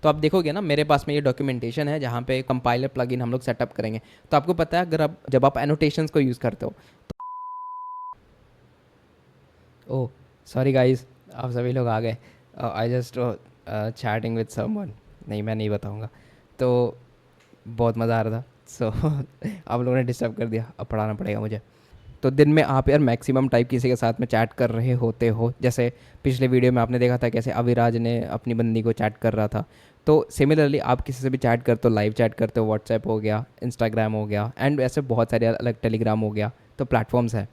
तो आप देखोगे ना मेरे पास में ये डॉक्यूमेंटेशन है जहाँ पे कंपाइलर प्लगइन हम लोग सेटअप करेंगे। तो आपको पता है अगर आप जब आप एनोटेशंस को यूज़ करते हो, ओह सॉरी गाइस, आप सभी लोग आ गए। I just chatting with someone. नहीं, मैं नहीं बताऊंगा। तो बहुत मज़ा आ रहा था, सो आप लोगों ने डिस्टर्ब कर दिया, अब पढ़ाना पड़ेगा मुझे। तो दिन में आप यार मैक्सिमम टाइप किसी के साथ में चैट कर रहे होते हो, जैसे पिछले वीडियो में आपने देखा था कैसे अविराज ने अपनी बंदी को चैट कर रहा था। तो सिमिलरली आप किसी से भी चैट करते हो, लाइव चैट करते हो, व्हाट्सएप हो गया, इंस्टाग्राम हो गया, एंड ऐसे बहुत सारे अलग, टेलीग्राम हो गया, तो प्लेटफॉर्म्स हैं।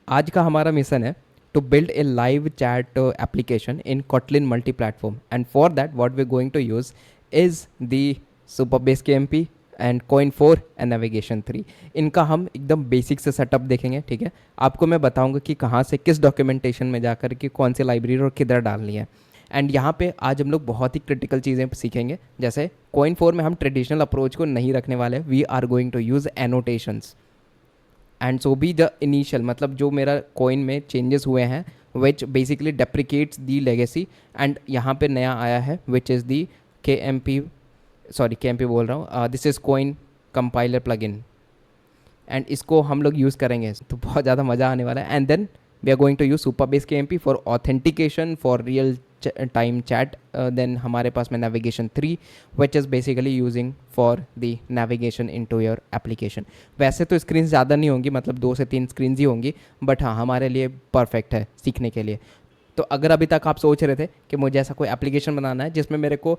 आज का हमारा मिशन है to build a live chat application in Kotlin multi-platform, and for that what we're going to use is the Supabase KMP and coin 4 and navigation 3। इनका हम एकदम बेसिक से सेटअप देखेंगे, ठीक है। आपको मैं बताऊंगा कि कहाँ से किस डॉक्यूमेंटेशन में जाकर कि कौन सी लाइब्रेरी और किधर डालनी है। एंड यहाँ पे आज हम लोग बहुत ही क्रिटिकल चीज़ें सीखेंगे, जैसे कोइन 4 में हम ट्रेडिशनल अप्रोच को नहीं रखने वाले, we are going to use annotations. And so भी द इनिशियल मतलब जो मेरा कोइन में चेंजेस हुए हैं which basically deprecates the legacy. And यहाँ पे नया आया है which is the K M P, sorry K M P बोल रहा हूँ, this is Koin compiler plugin. And इसको हम लोग यूज़ करेंगे तो बहुत ज़्यादा मज़ा आने वाला है। And then we are going to use Supabase K M P for authentication for real time chat. Then हमारे पास में navigation 3 which is basically using for the navigation in to your application. वैसे तो स्क्रीन ज़्यादा नहीं होंगी, मतलब 2 से 3 स्क्रीन ही होंगी, बट हाँ हमारे लिए परफेक्ट है सीखने के लिए। तो अगर अभी तक आप सोच रहे थे कि मुझे ऐसा कोई एप्लीकेशन बनाना है जिसमें मेरे को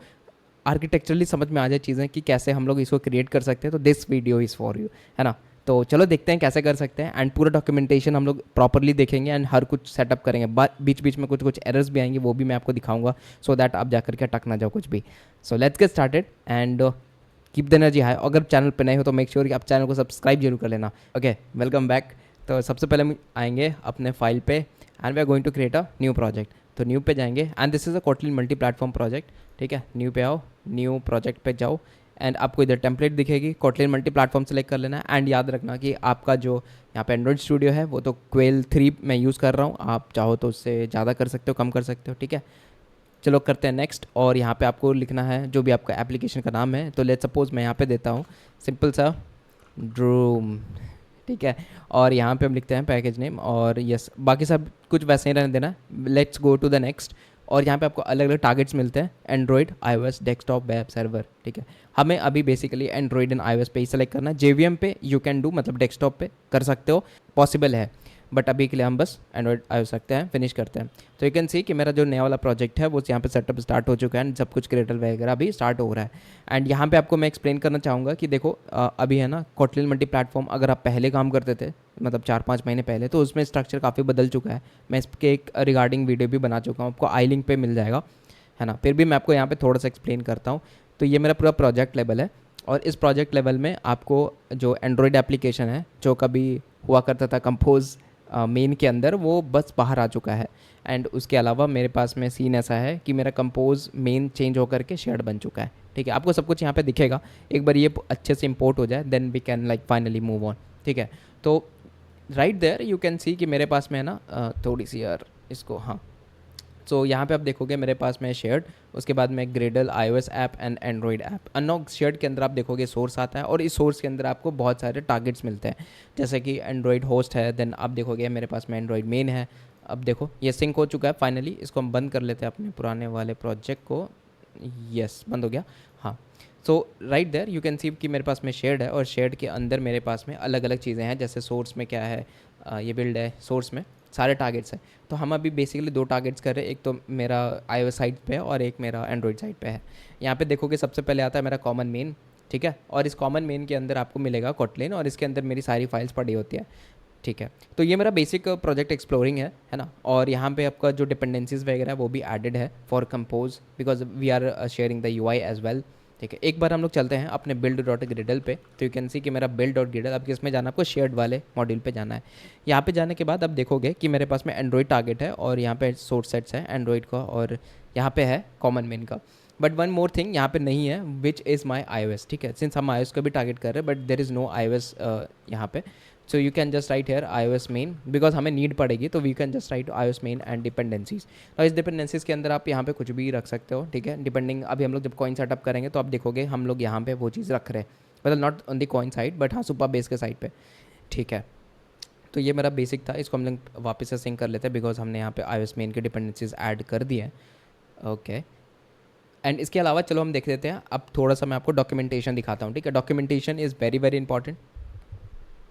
आर्किटेक्चरली समझ में आ जाए चीज़ें कि कैसे हम लोग इसको क्रिएट कर सकते हैं, तो this video is for you, है ना। तो चलो देखते हैं कैसे कर सकते हैं। एंड पूरा डॉक्यूमेंटेशन हम लोग प्रॉपरली देखेंगे एंड हर कुछ सेटअप करेंगे। बीच बीच में कुछ कुछ एरर्स भी आएंगे, वो भी मैं आपको दिखाऊंगा, सो दैट आप जाकर के अटक ना जाओ कुछ भी। So let's get started and keep the energy high. अगर चैनल पर नए हो तो मेक श्योर कि आप चैनल को सब्सक्राइब जरूर कर लेना। Okay, welcome back. तो सबसे पहले हम आएंगे अपने फाइल पे and we are going to create a new project. तो न्यू पे जाएंगे and this is a Kotlin multiplatform project, ठीक है। न्यू पे आओ, न्यू प्रोजेक्ट पे जाओ एंड आपको इधर टेम्पलेट दिखेगी, कोटलिन मल्टी प्लेटफॉर्म सेलेक्ट कर लेना है। एंड याद रखना कि आपका जो यहाँ पे एंड्रॉइड स्टूडियो है वो तो क्वेल 3 मैं यूज़ कर रहा हूँ, आप चाहो तो उससे ज़्यादा कर सकते हो, कम कर सकते हो, ठीक है। चलो करते हैं नेक्स्ट। और यहाँ पे आपको लिखना है जो भी आपका एप्लीकेशन का नाम है। तो लेट्स सपोज मैं यहाँ पे देता हूँ सिंपल सा ड्रूम, ठीक है। और यहाँ पे हम लिखते हैं पैकेज नेम और यस, बाकी सब कुछ वैसे ही रहने देना। Let's go to the next. और यहाँ पे आपको अलग अलग टारगेट्स मिलते हैं, Android, iOS, desktop, web server, ठीक है। हमें अभी बेसिकली एंड्रॉइड एंड iOS पे ही सेलेक्ट करना है। JVM पे यू कैन डू, मतलब डेस्कटॉप पे कर सकते हो, पॉसिबल है, बट अभी के लिए हम बस एंड्रॉइड iOS रखते हैं, फिनिश करते हैं। तो यू कैन सी कि मेरा जो नया वाला प्रोजेक्ट है वो यहाँ पे सेटअप स्टार्ट हो चुका है एंड सब कुछ क्रिएटल वगैरह भी स्टार्ट हो रहा है। एंड यहाँ पे आपको मैं एक्सप्लेन करना चाहूँगा कि देखो अभी है ना कोटलिन मल्टी प्लेटफॉर्म, अगर आप पहले काम करते थे मतलब 4-5 महीने पहले, तो उसमें स्ट्रक्चर काफ़ी बदल चुका है। मैं इसके एक रिगार्डिंग वीडियो भी बना चुका हूँ, आपको आई लिंक पे मिल जाएगा, है ना। फिर भी मैं आपको यहाँ पे थोड़ा सा एक्सप्लेन करता हूँ। तो ये मेरा पूरा प्रोजेक्ट लेवल है और इस प्रोजेक्ट लेवल में आपको जो एंड्रॉयड एप्लीकेशन है जो कभी हुआ करता था कंपोज मेन के अंदर, वो बस बाहर आ चुका है। एंड उसके अलावा मेरे पास में सीन ऐसा है कि मेरा कंपोज मेन चेंज होकर के शेड बन चुका है, ठीक है। आपको सब कुछ यहाँ पे दिखेगा, एक बार ये अच्छे से इंपोर्ट हो जाए then we can like finally move on, ठीक है। तो right there you can see कि मेरे पास में है ना थोड़ी सी यार इसको, हाँ। सो यहाँ पे आप देखोगे मेरे पास में शेयर्ड, उसके बाद में Gradle, iOS app and Android app. Unlock shared के अंदर आप देखोगे सोर्स आता है और इस सोर्स के अंदर आपको बहुत सारे टारगेट्स मिलते हैं, जैसे कि एंड्रॉइड होस्ट है, देन आप देखोगे मेरे पास में एंड्रॉइड मेन है। अब देखो ये सिंक हो चुका है फाइनली, इसको हम बंद कर लेते हैं अपने पुराने वाले प्रोजेक्ट को। यस, बंद हो गया, हाँ। So right there you can see कि मेरे पास में शेड है और शेड के अंदर मेरे पास में अलग अलग चीज़ें हैं, जैसे सोर्स में क्या है, ये बिल्ड है, सोर्स में सारे टारगेट्स हैं। तो हम अभी बेसिकली 2 टारगेट्स कर रहे हैं, एक तो मेरा iOS साइड पे है और एक मेरा एंड्रॉइड साइड पे है। यहाँ पे देखोगे सबसे पहले आता है मेरा कॉमन मेन, ठीक है। और इस कॉमन मेन के अंदर आपको मिलेगा कोटलिन और इसके अंदर मेरी सारी फाइल्स पड़ी होती है, ठीक है। तो ये मेरा बेसिक प्रोजेक्ट एक्सप्लोरिंग है ना। और यहाँ पे आपका जो डिपेंडेंसीज वगैरह वो भी एडेड है for compose, because we are sharing the UI as well, ठीक है। एक बार हम लोग चलते हैं अपने बिल्ड डॉट ग्रिडल पे। तो यू कैन सी कि मेरा बिल्ड डॉट ग्रिडल, अब किस में जाना, आपको शेयर्ड वाले मॉड्यूल पे जाना है। यहाँ पे जाने के बाद आप देखोगे कि मेरे पास में एंड्रॉइड टारगेट है और यहाँ पे सोर्स सेट्स है एंड्रॉइड का और यहाँ पे है कॉमन मेन का। बट वन मोर थिंग यहाँ पे नहीं है विच इज़ माई iOS, ठीक है। सिंस हम iOS को भी टारगेट कर रहे हैं but there is no iOS यहाँ पे। So you can just write here iOS main, because हमें नीड पड़ेगी तो we can just write iOS main and dependencies. और इस डिपेंडेंसीज के अंदर आप यहाँ पे कुछ भी रख सकते हो, ठीक है। डिपेंडिंग अभी हम लोग जब कॉइन सेटअप करेंगे तो आप देखोगे हम लोग यहाँ पे वो चीज़ रख रहे हैं, मतलब not on the coin side but हाँ सुपर बेस के साइड पे, ठीक है। तो ये मेरा बेसिक था, इसको हम लोग वापस से सिंक कर लेते हैं बिकॉज हमने यहाँ पे iOS मेन के डिपेंडेंसीज ऐड कर दिए हैं, ओके। एंड इसके अलावा चलो हम देख लेते हैं, अब थोड़ा सा मैं आपको डॉक्यूमेंटेशन दिखाता हूँ, ठीक है। Documentation is very very important,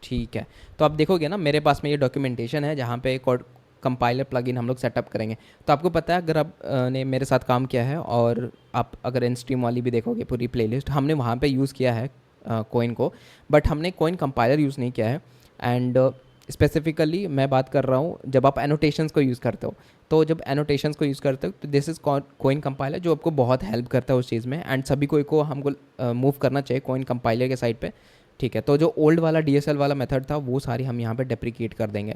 ठीक है। तो आप देखोगे ना मेरे पास में ये डॉक्यूमेंटेशन है जहाँ पे कंपाइलर प्लगइन हम लोग सेटअप करेंगे। तो आपको पता है, अगर आप ने मेरे साथ काम किया है और आप अगर इनस्ट्रीम वाली भी देखोगे पूरी प्लेलिस्ट, हमने वहाँ पे यूज़ किया है कोइन को, बट हमने कोइन कंपाइलर यूज़ नहीं किया है। एंड स्पेसिफिकली मैं बात कर रहा हूँ जब आप एनोटेशंस को यूज़ करते हो, तो जब एनोटेशंस को यूज़ करते हो तो दिस इज़ कोइन कंपाइलर जो आपको बहुत हेल्प करता है उस चीज़ में। एंड सभी को हमको मूव करना चाहिए कोइन कंपाइलर के साइड पे, ठीक है। तो जो ओल्ड वाला DSL वाला मेथड था वो सारी हम यहाँ पे डेप्रिकेट कर देंगे,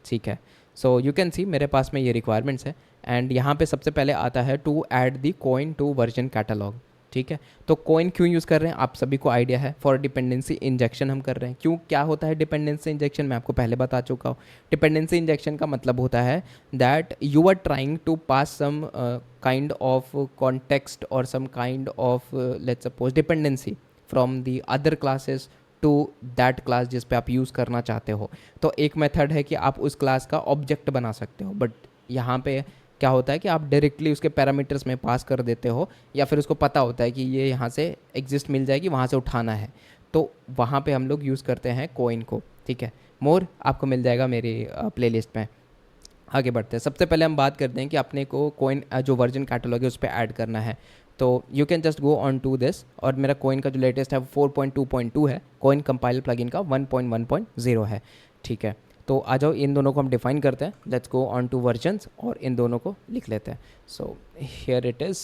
ठीक है। सो यू कैन सी मेरे पास में ये रिक्वायरमेंट्स है। एंड यहाँ पे सबसे पहले आता है to add the Koin to version catalog, ठीक है। तो कोइन क्यों यूज़ कर रहे हैं आप सभी को आइडिया है, फॉर डिपेंडेंसी इंजेक्शन हम कर रहे हैं। क्यों, क्या होता है डिपेंडेंसी इंजेक्शन, मैं आपको पहले बता चुका हूँ। डिपेंडेंसी इंजेक्शन का मतलब होता है that you are trying to pass some kind of context और some kind of let's suppose dependency from the other classes to that class जिस पे आप यूज़ करना चाहते हो। तो एक मेथड है कि आप उस क्लास का ऑब्जेक्ट बना सकते हो, बट यहाँ पे क्या होता है कि आप डायरेक्टली उसके पैरामीटर्स में पास कर देते हो, या फिर उसको पता होता है कि ये यहाँ से एग्जिस्ट मिल जाएगी, वहाँ से उठाना है, तो वहाँ पे हम लोग यूज़ करते हैं कोइन को, ठीक है। मोर आपको मिल जाएगा मेरी प्लेलिस्ट में। आगे बढ़ते हैं, सबसे पहले हम बात करते हैं कि अपने को कोइन जो वर्जन कैटलॉग है उस पर ऐड करना है। तो you can just go on to this, और मेरा कोइन का जो लेटेस्ट है 4.2.2 है, कोइन कंपाइलर प्लगइन का 1.1.0 है, ठीक है। तो आ जाओ इन दोनों को हम डिफाइन करते हैं, let's go on to versions और इन दोनों को लिख लेते हैं। सो हियर इट इज़,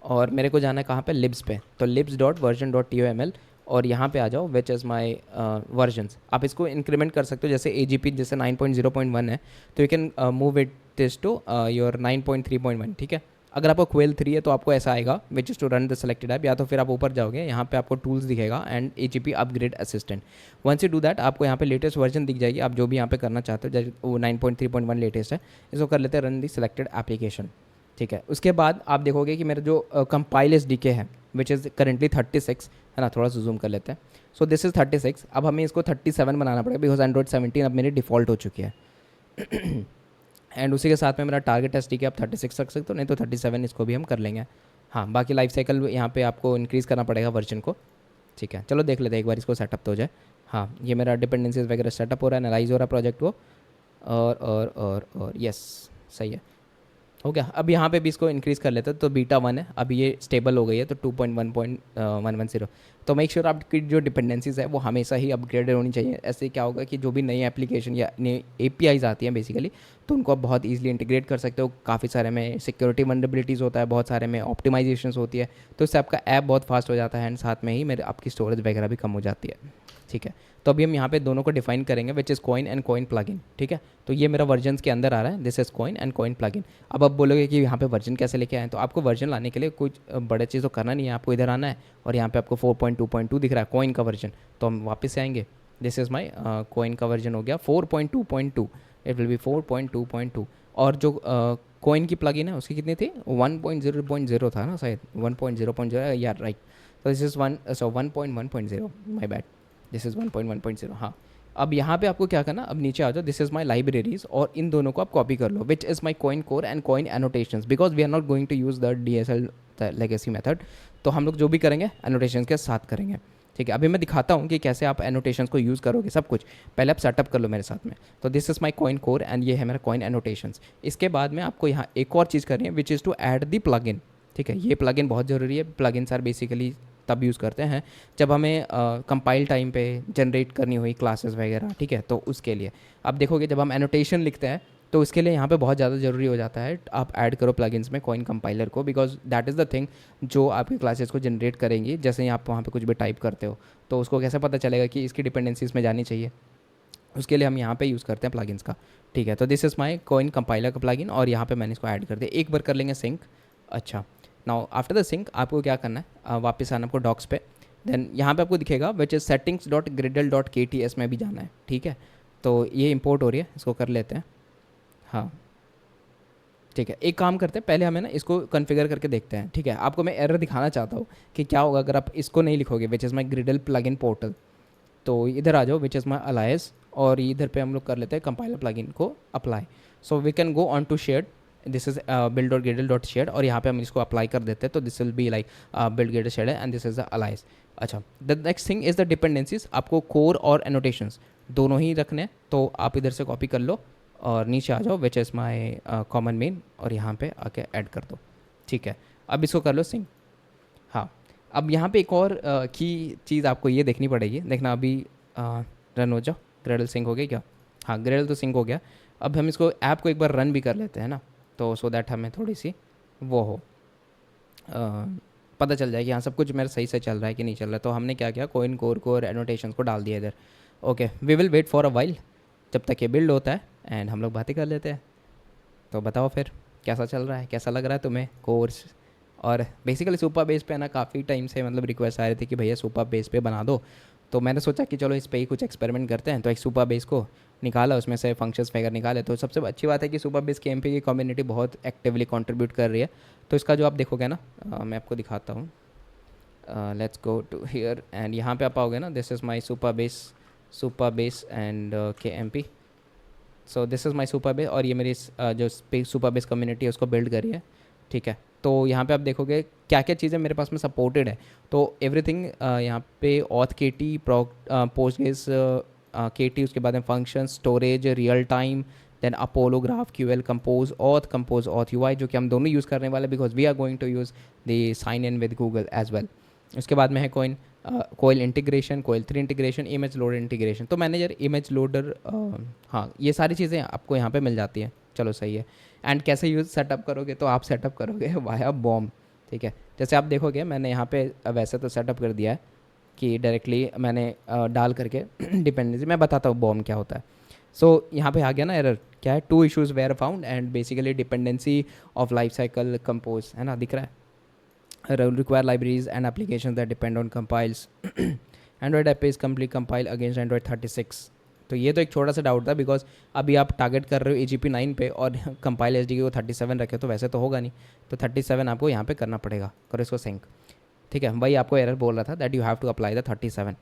और मेरे को जाना है कहाँ पे, लिब्स पे। तो libs dot version dot TOML, और यहाँ पे आ जाओ विच इज़ माई वर्जन्स। आप इसको इंक्रीमेंट कर सकते हो, जैसे AGP जैसे 9.0.1 है तो you can move it this to your 9.3.1, ठीक है। अगर आपको क्वेल 3 है तो आपको ऐसा आएगा which is to run the selected app, या तो फिर आप ऊपर जाओगे यहाँ पे आपको टूल्स दिखेगा and AGP upgrade assistant. Once you do that आपको यहाँ पे लेटेस्ट वर्जन दिख जाएगी, आप जो भी यहाँ पे करना चाहते हो, जैसे वो 9.3.1 लेटेस्ट है, इसको कर लेते हैं रन दी सिलेक्टेड एप्लीकेशन, ठीक है। उसके बाद आप देखोगे कि मेरा जो कंपाइल SDK है विच इज़ करेंटली 36 है ना, थोड़ा सा जूम कर लेते हैं। सो दिस इज़ 36, अब हमें इसको 37 बनाना पड़ेगा बिकॉज एंड्रॉइड 17 अब मेरी डिफ़ॉल्ट हो चुकी है। एंड उसी के साथ में मेरा टारगेट SDK आप 36 रख सकते हो, नहीं तो 37 इसको भी हम कर लेंगे। हाँ, बाकी लाइफ साइकिल यहाँ पे आपको इंक्रीज़ करना पड़ेगा वर्जन को, ठीक है। चलो देख लेते हैं एक बार इसको सेटअप तो हो जाए। हाँ, ये मेरा डिपेंडेंसीज वगैरह सेटअप हो रहा है, एनालाइज हो रहा है प्रोजेक्ट को, और यस सही है, हो गया। अब यहाँ पे भी इसको इंक्रीज़ कर लेते हैं, तो बीटा 1 है, अभी ये स्टेबल हो गई है तो 2.1.110। तो मेक श्योर आपकी जो डिपेंडेंसीज है वो हमेशा ही अपग्रेडेड होनी चाहिए। ऐसे क्या होगा कि जो भी नई एप्लीकेशन या नई APIs आती हैं बेसिकली, तो उनको आप बहुत ईजिली इंटीग्रेट कर सकते हो। काफ़ी सारे में सिक्योरिटी वनरेबिलिटीज़ होता है, बहुत सारे में ऑप्टिमाइजेशंस होती है, तो इससे आपका ऐप बहुत फास्ट हो जाता है एंड साथ में ही मेरे आपकी स्टोरेज वगैरह भी कम हो जाती है, ठीक है। तो अभी हम यहाँ पे दोनों को डिफाइन करेंगे which is coin and coin plugin, ठीक है। तो ये मेरा वर्जन्स के अंदर आ रहा है, this is coin and coin plugin. अब आप बोलोगे कि यहाँ पे वर्जन कैसे लेके आए, तो आपको वर्जन लाने के लिए कुछ बड़े चीज़ तो करना नहीं है, आपको इधर आना है और यहाँ पे आपको 4.2.2 दिख रहा है कोइन का वर्जन, तो हम वापस से आएंगे। दिस इज़ माई कोइन का वर्जन हो गया 4.2.2, इट विल बी 4.2.2। और जो कोइन की प्लगइन है उसकी कितनी थी, 1.0.0 था ना शायद, 1.0.0 यार राइट। तो this is 1.1.0, my bad, this is 1.1.0। हाँ, अब यहाँ पे आपको क्या करना, अब नीचे आ जाओ, दिस इज़ माई लाइब्रेरीज, और इन दोनों को आप कॉपी कर लो which is my Koin core and Koin annotations, because we are not going to use the DSL legacy method. तो हम लोग जो भी करेंगे एनोटेशंस के साथ करेंगे, ठीक है। अभी मैं दिखाता हूँ कि कैसे आप एनोटेशंस को यूज़ करोगे सब कुछ, पहले आप सेटअप कर लो मेरे साथ में। तो this is my Koin core and ये है मेरा कोइन एनोटेशंस। इसके बाद में आपको यहाँ एक और चीज़ करनी है which is to add the plugin, ठीक है। ये प्लगइन बहुत ज़रूरी है। प्लगइन्स आर बेसिकली तब यूज़ करते हैं जब हमें कंपाइल टाइम पे जनरेट करनी हुई क्लासेस वगैरह, ठीक है। तो उसके लिए आप देखोगे जब हम एनोटेशन लिखते हैं तो उसके लिए यहाँ पे बहुत ज़्यादा ज़रूरी हो जाता है आप ऐड करो प्लगइन्स में कोइन कंपाइलर को, because that is the thing जो आपकी क्लासेस को जनरेट करेंगी। जैसे ही आप वहाँ पे कुछ भी टाइप करते हो तो उसको कैसे पता चलेगा कि इसकी डिपेंडेंसीज में जानी चाहिए, उसके लिए हम यहाँ पे यूज़ करते हैं प्लगइन्स का, ठीक है। तो this is my coin compiler का प्लगइन, और यहाँ पे मैंने इसको ऐड कर दिया। एक बार कर लेंगे सिंक। अच्छा, नाउ आफ्टर द सिंक आपको क्या करना है, वापस आना आपको डॉक्स पे। देन यहाँ पे आपको दिखेगा विच इज़ settings.gradle.kts में भी जाना है, ठीक है। तो ये इंपोर्ट हो रही है, इसको कर लेते हैं। हाँ ठीक है, एक काम करते हैं, पहले हमें ना इसको कॉन्फ़िगर करके देखते हैं, ठीक है। आपको मैं एरर दिखाना चाहता हूँ कि क्या होगा अगर आप इसको नहीं लिखोगे, विच is my ग्रिडल plug in portal. तो इधर आ जाओ, विच इज़ माई अलायस, और इधर पे हम लोग कर लेते हैं कंपाइलर प्लगइन को apply. So we can go on to shared, this is build dot gradle dot shared, और यहाँ पे हम इसको अप्लाई कर देते हैं। तो this will be like build Gradle shared and this is the alias. अच्छा, the next thing is the dependencies. आपको कोर और एनोटेशंस दोनों ही रखने हैं, तो आप इधर से कॉपी कर लो और नीचे आ जाओ, which is my common man, और यहाँ पे आके ऐड कर दो, ठीक है। अब इसको कर लो सिंक। हाँ, अब यहाँ पे एक और की चीज़ आपको ये देखनी पड़ेगी, देखना अभी रन हो जाओ। ग्रेडल सिंक हो गया क्या? हाँ, ग्रेडल तो सिंक हो गया। अब हम इसको ऐप को एक बार रन भी कर लेते हैं ना, तो सो दैट हमें थोड़ी सी वो हो पता चल जाए कि हाँ सब कुछ मेरा सही से चल रहा है कि नहीं चल रहा है। तो हमने क्या किया, कोइन कोर को और एनोटेशन को डाल दिया इधर। Okay, we will wait for a while, जब तक ये बिल्ड होता है, एंड हम लोग बातें कर लेते हैं। तो बताओ फिर कैसा चल रहा है, कैसा लग रहा है तुम्हें कोर्स? और बेसिकली सुपर बेस पे ना काफ़ी टाइम से मतलब रिक्वेस्ट आ रही थी कि भैया सुपर बेस पे बना दो। तो मैंने सोचा कि चलो इस पे ही कुछ एक्सपेरिमेंट करते हैं। तो एक सुपर बेस को निकाला, उसमें से फंक्शंस वगैरह निकाले। तो सबसे अच्छी बात है कि सुपर बेस KMP की कम्युनिटी बहुत एक्टिवली कंट्रीब्यूट कर रही है। तो इसका जो आप देखोगे ना, मैं आपको दिखाता हूँ। Let's go to here, and यहाँ पे आप आओगे ना, this is my Supabase and KMP। So this is my Supabase, और ये मेरी जो सुपर बेस कम्युनिटी है उसको बिल्ड करी है, ठीक है। तो यहाँ पे आप देखोगे क्या क्या चीज़ें मेरे पास में सपोर्टेड है। तो एवरीथिंग यहाँ पे ऑथ KT पोस्टग्रेस KT, उसके बाद में function, storage, real time, then Apollo, graph QL, compose auth UI, जो कि हम दोनों यूज़ करने वाले, because we are going to use the sign in with Google as well. उसके बाद में है Coil integration, Coil 3 integration, image loader integration. तो मैनेजर, इमेज लोडर, हाँ ये सारी चीज़ें आपको यहाँ पे मिल जाती हैं। चलो सही है। एंड कैसे यूज़ सेटअप करोगे, तो आप सेटअप करोगे वाया बॉम, ठीक है। जैसे आप देखोगे मैंने यहाँ पे वैसे तो सेटअप कर दिया है कि डायरेक्टली मैंने डाल करके डिपेंडेंसी, मैं बताता हूँ बॉम क्या होता है। सो यहाँ पे आ गया ना एरर, क्या है, 2 issues were found and basically dependency of life cycle compose, है ना, दिख रहा है। Require libraries and applications that depend on compiles. Android app is complete compile against Android 36। तो ये तो एक छोटा सा डाउट था, बिकॉज अभी आप टारगेट कर रहे हो AGP 9 पे और कंपाइल SDK को 37 रखे, तो वैसे तो होगा नहीं। तो 37 आपको यहाँ पे करना पड़ेगा, करो इसको सिंक, ठीक है। वही आपको एरर बोल रहा था that you have to apply the 37,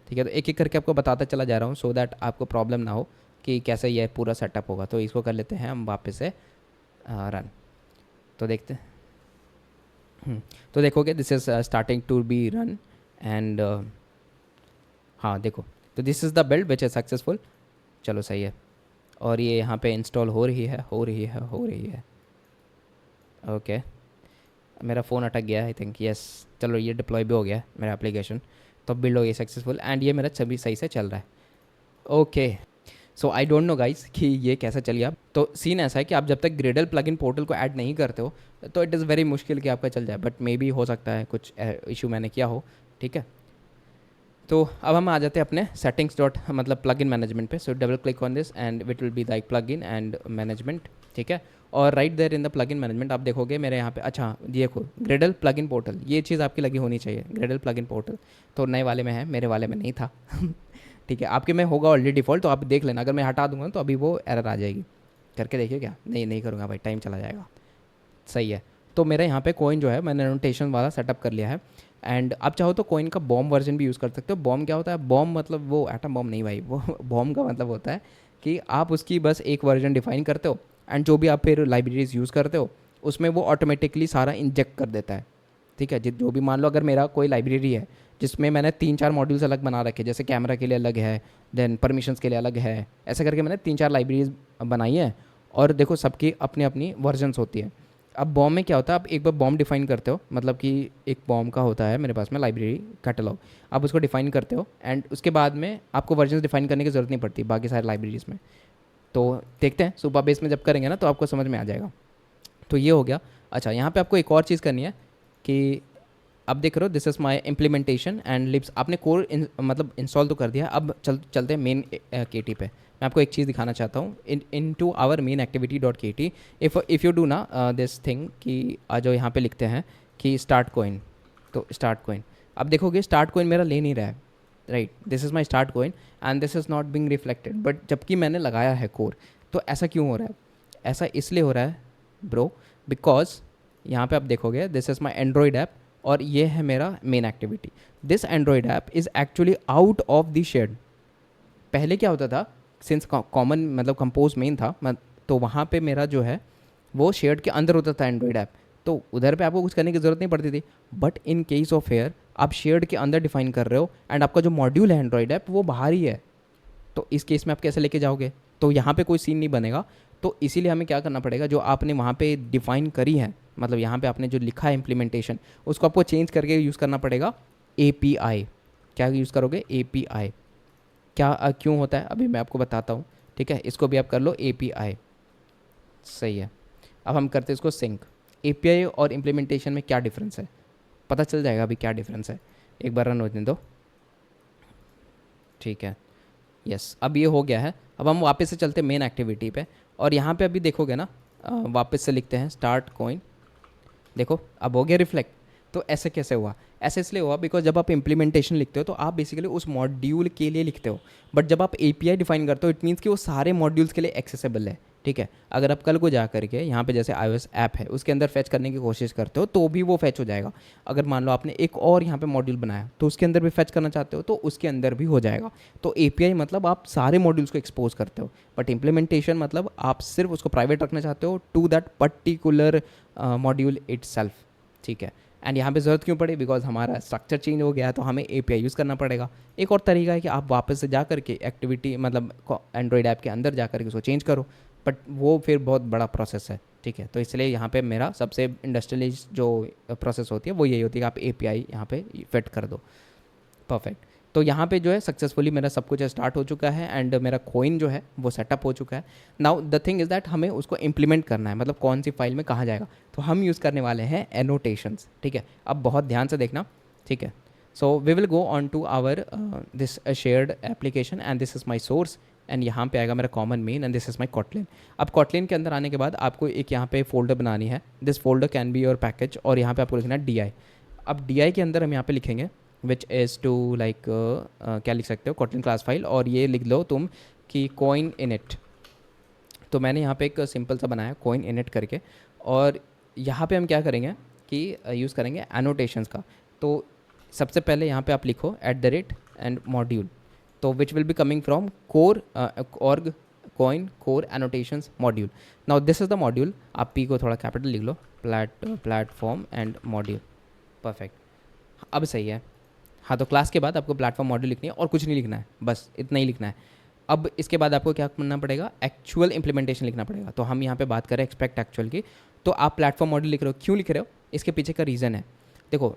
ठीक है। तो एक एक करके आपको बताता चला जा रहा हूँ, सो दैट आपको प्रॉब्लम ना हो कि कैसे ये पूरा सेटअप होगा। तो इसको कर लेते हैं हम वापस से रन, तो देखते हैं। तो देखोगे this is starting to be run, and हाँ देखो, तो this is the build which is successful. चलो सही है, और ये यहाँ पे इंस्टॉल हो रही है। ओके, मेरा फ़ोन अटक गया आई थिंक, यस। चलो ये डिप्लॉय भी हो गया मेरा एप्लीकेशन, तो बिल्ड हो गई सक्सेसफुल, एंड ये मेरा सभी सही से चल रहा है। Okay, so I don't know guys कि ये कैसे चलिए। आप तो सीन ऐसा है कि आप जब तक ग्रेडल प्लगइन पोर्टल को ऐड नहीं करते हो, तो इट इज़ वेरी मुश्किल कि आपका चल जाए, बट मे बी हो सकता है कुछ इशू मैंने किया हो, ठीक है। तो अब हम आ जाते हैं अपने सेटिंग्स डॉट मतलब प्लगइन मैनेजमेंट पे। So double click on this and it will be like plugin and management, ठीक है। और right there in the plugin management आप देखोगे मेरे यहाँ पे, अच्छा देखो ग्रेडल प्लगइन पोर्टल, ये चीज़ आपकी लगी होनी चाहिए, ग्रेडल प्लगइन पोर्टल। तो नए वाले में है, मेरे वाले में नहीं था ठीक है, आपके में होगा ऑलरेडी डिफ़ॉल्ट, तो आप देख लेना। अगर मैं हटा दूंगा तो अभी वो एरर आ जाएगी, करके देखिए क्या। नहीं करूँगा भाई, टाइम चला जाएगा। सही है, तो मेरा यहाँ पे कोइन जो है मैंने नोटेशन वाला सेटअप कर लिया है। एंड आप चाहो तो कोइन का बॉम वर्जन भी यूज़ कर सकते हो। बॉम क्या होता है? बॉम मतलब वो एटम बॉम नहीं भाई, वो बॉम का मतलब होता है कि आप उसकी बस एक वर्जन डिफाइन करते हो, एंड जो भी आप फिर लाइब्रेरीज यूज़ करते हो उसमें वो ऑटोमेटिकली सारा इंजेक्ट कर देता है, ठीक है। जो भी मान लो अगर मेरा कोई लाइब्रेरी है जिसमें मैंने 3-4 मॉड्यूल्स अलग बना रखे, जैसे कैमरा के लिए अलग है, देन परमिशंस के लिए अलग है, ऐसे करके मैंने 3-4 लाइब्रेरीज बनाई है, और देखो सबकी अपनी अपनी वर्जन्स होती है। अब बॉम में क्या होता है, आप एक बार बॉम डिफाइन करते हो, मतलब कि एक बॉम का होता है मेरे पास में लाइब्रेरी कैटलॉग, आप उसको डिफाइन करते हो, एंड उसके बाद में आपको वर्जन्स डिफाइन करने की ज़रूरत नहीं पड़ती बाकी सारे लाइब्रेरीज़ में। तो देखते हैं सुपर बेस में जब करेंगे ना तो आपको समझ में आ जाएगा। तो ये हो गया। अच्छा, यहाँ पे आपको एक और चीज़ करनी है कि अब देख रहे हो this is my implementation and libs, आपने कोर मतलब इंस्टॉल तो कर दिया। अब चलते हैं मेन KT पे। मैं आपको एक चीज़ दिखाना चाहता हूँ in to our main activity dot KT। If you do ना दिस थिंग कि आ जाओ यहाँ पे लिखते हैं कि स्टार्ट कोइन, तो स्टार्ट कोइन अब देखोगे स्टार्ट कोइन मेरा ले नहीं रहा है, right, this is my start Koin and this is not being reflected, but जबकि मैंने लगाया है कोर। तो ऐसा क्यों हो रहा है? ऐसा इसलिए हो रहा है ब्रो, बिकॉज यहाँ पे आप देखोगे this is my Android app और ये है मेरा main activity. This Android app is actually out of the shared. पहले क्या होता था, सिंस कॉमन मतलब कंपोज मेन था, तो वहाँ पे मेरा जो है वो शेड के अंदर होता था एंड्रॉयड ऐप, तो उधर पे आपको कुछ करने की ज़रूरत नहीं पड़ती थी। But in case of here आप शेड के अंदर डिफाइन कर रहे हो एंड आपका जो मॉड्यूल है एंड्रॉयड ऐप वो बाहर ही है, तो इस केस में आप कैसे लेके जाओगे? तो यहाँ पे कोई सीन नहीं बनेगा। तो इसीलिए हमें क्या करना पड़ेगा, जो आपने वहाँ पे डिफाइन करी है, मतलब यहाँ पे आपने जो लिखा है इम्प्लीमेंटेशन, उसको आपको चेंज करके यूज़ करना पड़ेगा API। क्या यूज़ करोगे? API। क्या क्यों होता है अभी मैं आपको बताता हूँ, ठीक है, इसको भी आप कर लो API। सही है। अब हम करते हैं इसको सिंक। API और इम्प्लीमेंटेशन में क्या डिफरेंस है पता चल जाएगा अभी क्या डिफरेंस है, एक बार रन होने दो। ठीक है, यस, अब ये हो गया है। अब हम वापस से चलते मेन एक्टिविटी पे, और यहाँ पे अभी देखोगे ना, वापस से लिखते हैं स्टार्ट कॉइन। देखो अब हो गया रिफ्लेक्ट। तो ऐसे कैसे हुआ? ऐसे इसलिए हुआ बिकॉज जब आप इम्प्लीमेंटेशन लिखते हो तो आप बेसिकली उस मॉड्यूल के लिए लिखते हो, बट जब आप API डिफाइन करते हो इट मीन्स कि वो सारे मॉड्यूल्स के लिए एक्सेसिबल है। ठीक है, अगर आप कल को जा करके यहाँ पे जैसे iOS ऐप है उसके अंदर फैच करने की कोशिश करते हो तो भी वो फैच हो जाएगा। अगर मान लो आपने एक और यहाँ पे मॉड्यूल बनाया तो उसके अंदर भी फैच करना चाहते हो तो उसके अंदर भी हो जाएगा। तो API मतलब आप सारे मॉड्यूल्स को एक्सपोज करते हो, बट इम्प्लीमेंटेशन मतलब आप सिर्फ उसको प्राइवेट रखना चाहते हो to that particular module itself. ठीक है, एंड यहाँ पे ज़रूरत क्यों पड़ी? बिकॉज हमारा स्ट्रक्चर चेंज हो गया है तो हमें API यूज़ करना पड़ेगा। एक और तरीका है कि आप वापस से जा करके एक्टिविटी मतलब एंड्रॉयड ऐप के अंदर जा करके उसको चेंज करो, बट वो फिर बहुत बड़ा प्रोसेस है। ठीक है, तो इसलिए यहाँ पे मेरा सबसे इंडस्ट्रियलाइज जो प्रोसेस होती है वो यही होती है कि आप API यहाँ पे फिट कर दो। परफेक्ट। तो यहाँ पे जो है सक्सेसफुली मेरा सब कुछ स्टार्ट हो चुका है एंड मेरा कोइन जो है वो सेटअप हो चुका है। Now the thing is that हमें उसको इम्प्लीमेंट करना है, मतलब कौन सी फाइल में कहाँ जाएगा। तो हम यूज़ करने वाले हैं एनोटेशंस। ठीक है, अब बहुत ध्यान से देखना। ठीक है, so we will go on to our this shared application and this is my source and यहाँ पे आएगा मेरा common main and this is my Kotlin. अब कॉटलिन के अंदर आने के बाद आपको एक यहाँ पे फोल्डर बनानी है, this folder can be your package, और यहाँ पे आपको लिखना है DI। अब DI के अंदर हम यहाँ पे लिखेंगे विच इज़ टू लाइक क्या लिख सकते हो, कॉटलिन क्लास फाइल, और ये लिख लो तुम कि कोइन इनिट। तो मैंने यहाँ पे एक सिंपल सा बनाया कोइन इनिट करके, और यहाँ पे हम क्या करेंगे कि यूज़ करेंगे एनोटेशंस का। तो सबसे पहले यहाँ पे आप लिखो @ एंड मॉड्यूल, तो which will be coming from core org coin core annotations module. Now this is the module, आप P को थोड़ा कैपिटल लिख लो, प्लेटफॉर्म एंड मॉड्यूल। परफेक्ट, अब सही है। हाँ, तो क्लास के बाद आपको प्लेटफॉर्म मॉड्यूल लिखनी है और कुछ नहीं लिखना है, बस इतना ही लिखना है। अब इसके बाद आपको क्या करना पड़ेगा, एक्चुअल इंप्लीमेंटेशन लिखना पड़ेगा। तो हम यहाँ पे बात करें एक्सपेक्ट एक्चुअल की, तो आप प्लेटफॉर्म मॉड्यूल लिख रहे हो, क्यों लिख रहे हो? इसके पीछे का रीज़न है। देखो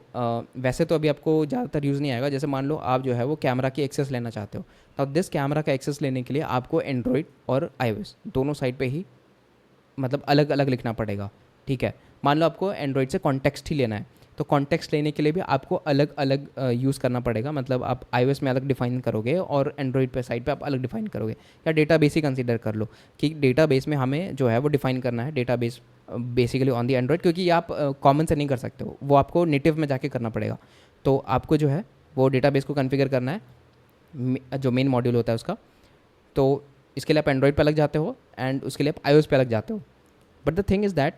वैसे तो अभी आपको ज़्यादातर यूज़ नहीं आएगा, जैसे मान लो आप जो है वो कैमरा की एक्सेस लेना चाहते हो, तो दिस कैमरा का एक्सेस लेने के लिए आपको एंड्रॉयड और iOS दोनों साइड पे ही मतलब अलग अलग लिखना पड़ेगा। ठीक है, मान लो आपको एंड्रॉयड से कॉन्टेक्स्ट ही लेना है, तो कॉन्टेक्स्ट लेने के लिए भी आपको अलग अलग यूज़ करना पड़ेगा, मतलब आप iOS में अलग डिफाइन करोगे और एंड्रॉयड पे साइड पे आप अलग डिफाइन करोगे। या डेटाबेस ही कंसीडर कर लो कि डेटाबेस में हमें जो है वो डिफाइन करना है database basically on the Android, क्योंकि ये आप कॉमन से नहीं कर सकते हो, वो आपको नेटिव में जाके करना पड़ेगा। तो आपको जो है वो डेटाबेस को कॉन्फ़िगर करना है, जो मेन मॉड्यूल होता है उसका। तो इसके लिए आप एंड्रॉयड पे अलग जाते हो एंड उसके लिए आप iOS पे अलग जाते हो। But the thing is that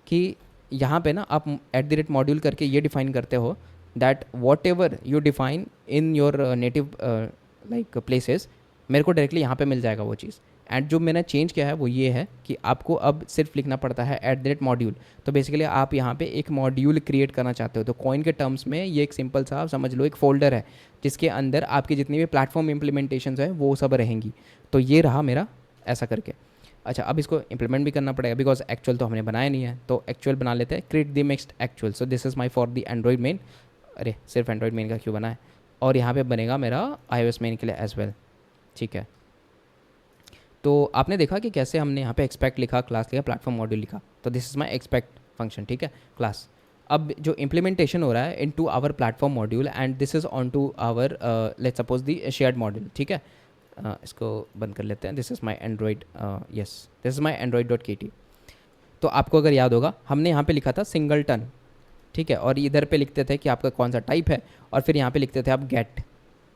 कि यहाँ पे ना आप @ मॉड्यूल करके ये डिफाइन करते हो that what ever you define in your native like places, मेरे को डायरेक्टली यहाँ पे मिल जाएगा वो चीज़। एंड जो मैंने चेंज किया है वो ये है कि आपको अब सिर्फ लिखना पड़ता है @मॉड्यूल। तो बेसिकली आप यहाँ पे एक मॉड्यूल क्रिएट करना चाहते हो, तो कॉइन के टर्म्स में ये एक सिंपल सा आप समझ लो एक फोल्डर है जिसके अंदर आपकी जितनी भी प्लेटफॉर्म इम्प्लीमेंटेशन है वो सब रहेंगी। तो ये रहा मेरा ऐसा करके। अच्छा, अब इसको इंप्लीमेंट भी करना पड़ेगा बिकॉज एक्चुअल तो हमने बनाया नहीं है, तो एक्चुअल बना लेते हैं, create the next actual. So this is my for the Android main. अरे सिर्फ एंड्रॉइड मेन का क्यों बना है, और यहाँ पे बनेगा मेरा iOS मेन के लिए एज वेल। ठीक है, तो आपने देखा कि कैसे हमने यहाँ पे एक्सपेक्ट लिखा, क्लास लिखा, प्लेटफॉर्म मॉड्यूल लिखा, तो this is my expect function. ठीक है, क्लास। अब जो इम्प्लीमेंटेशन हो रहा है in to our platform module and this is on to our let's suppose the shared module. ठीक है, इसको बंद कर लेते हैं। This is my Android, yes this is my Android. तो आपको अगर याद होगा हमने यहाँ पे लिखा था सिंगलटन। ठीक है, और इधर पे लिखते थे कि आपका कौन सा टाइप है, और फिर यहाँ पे लिखते थे आप गेट।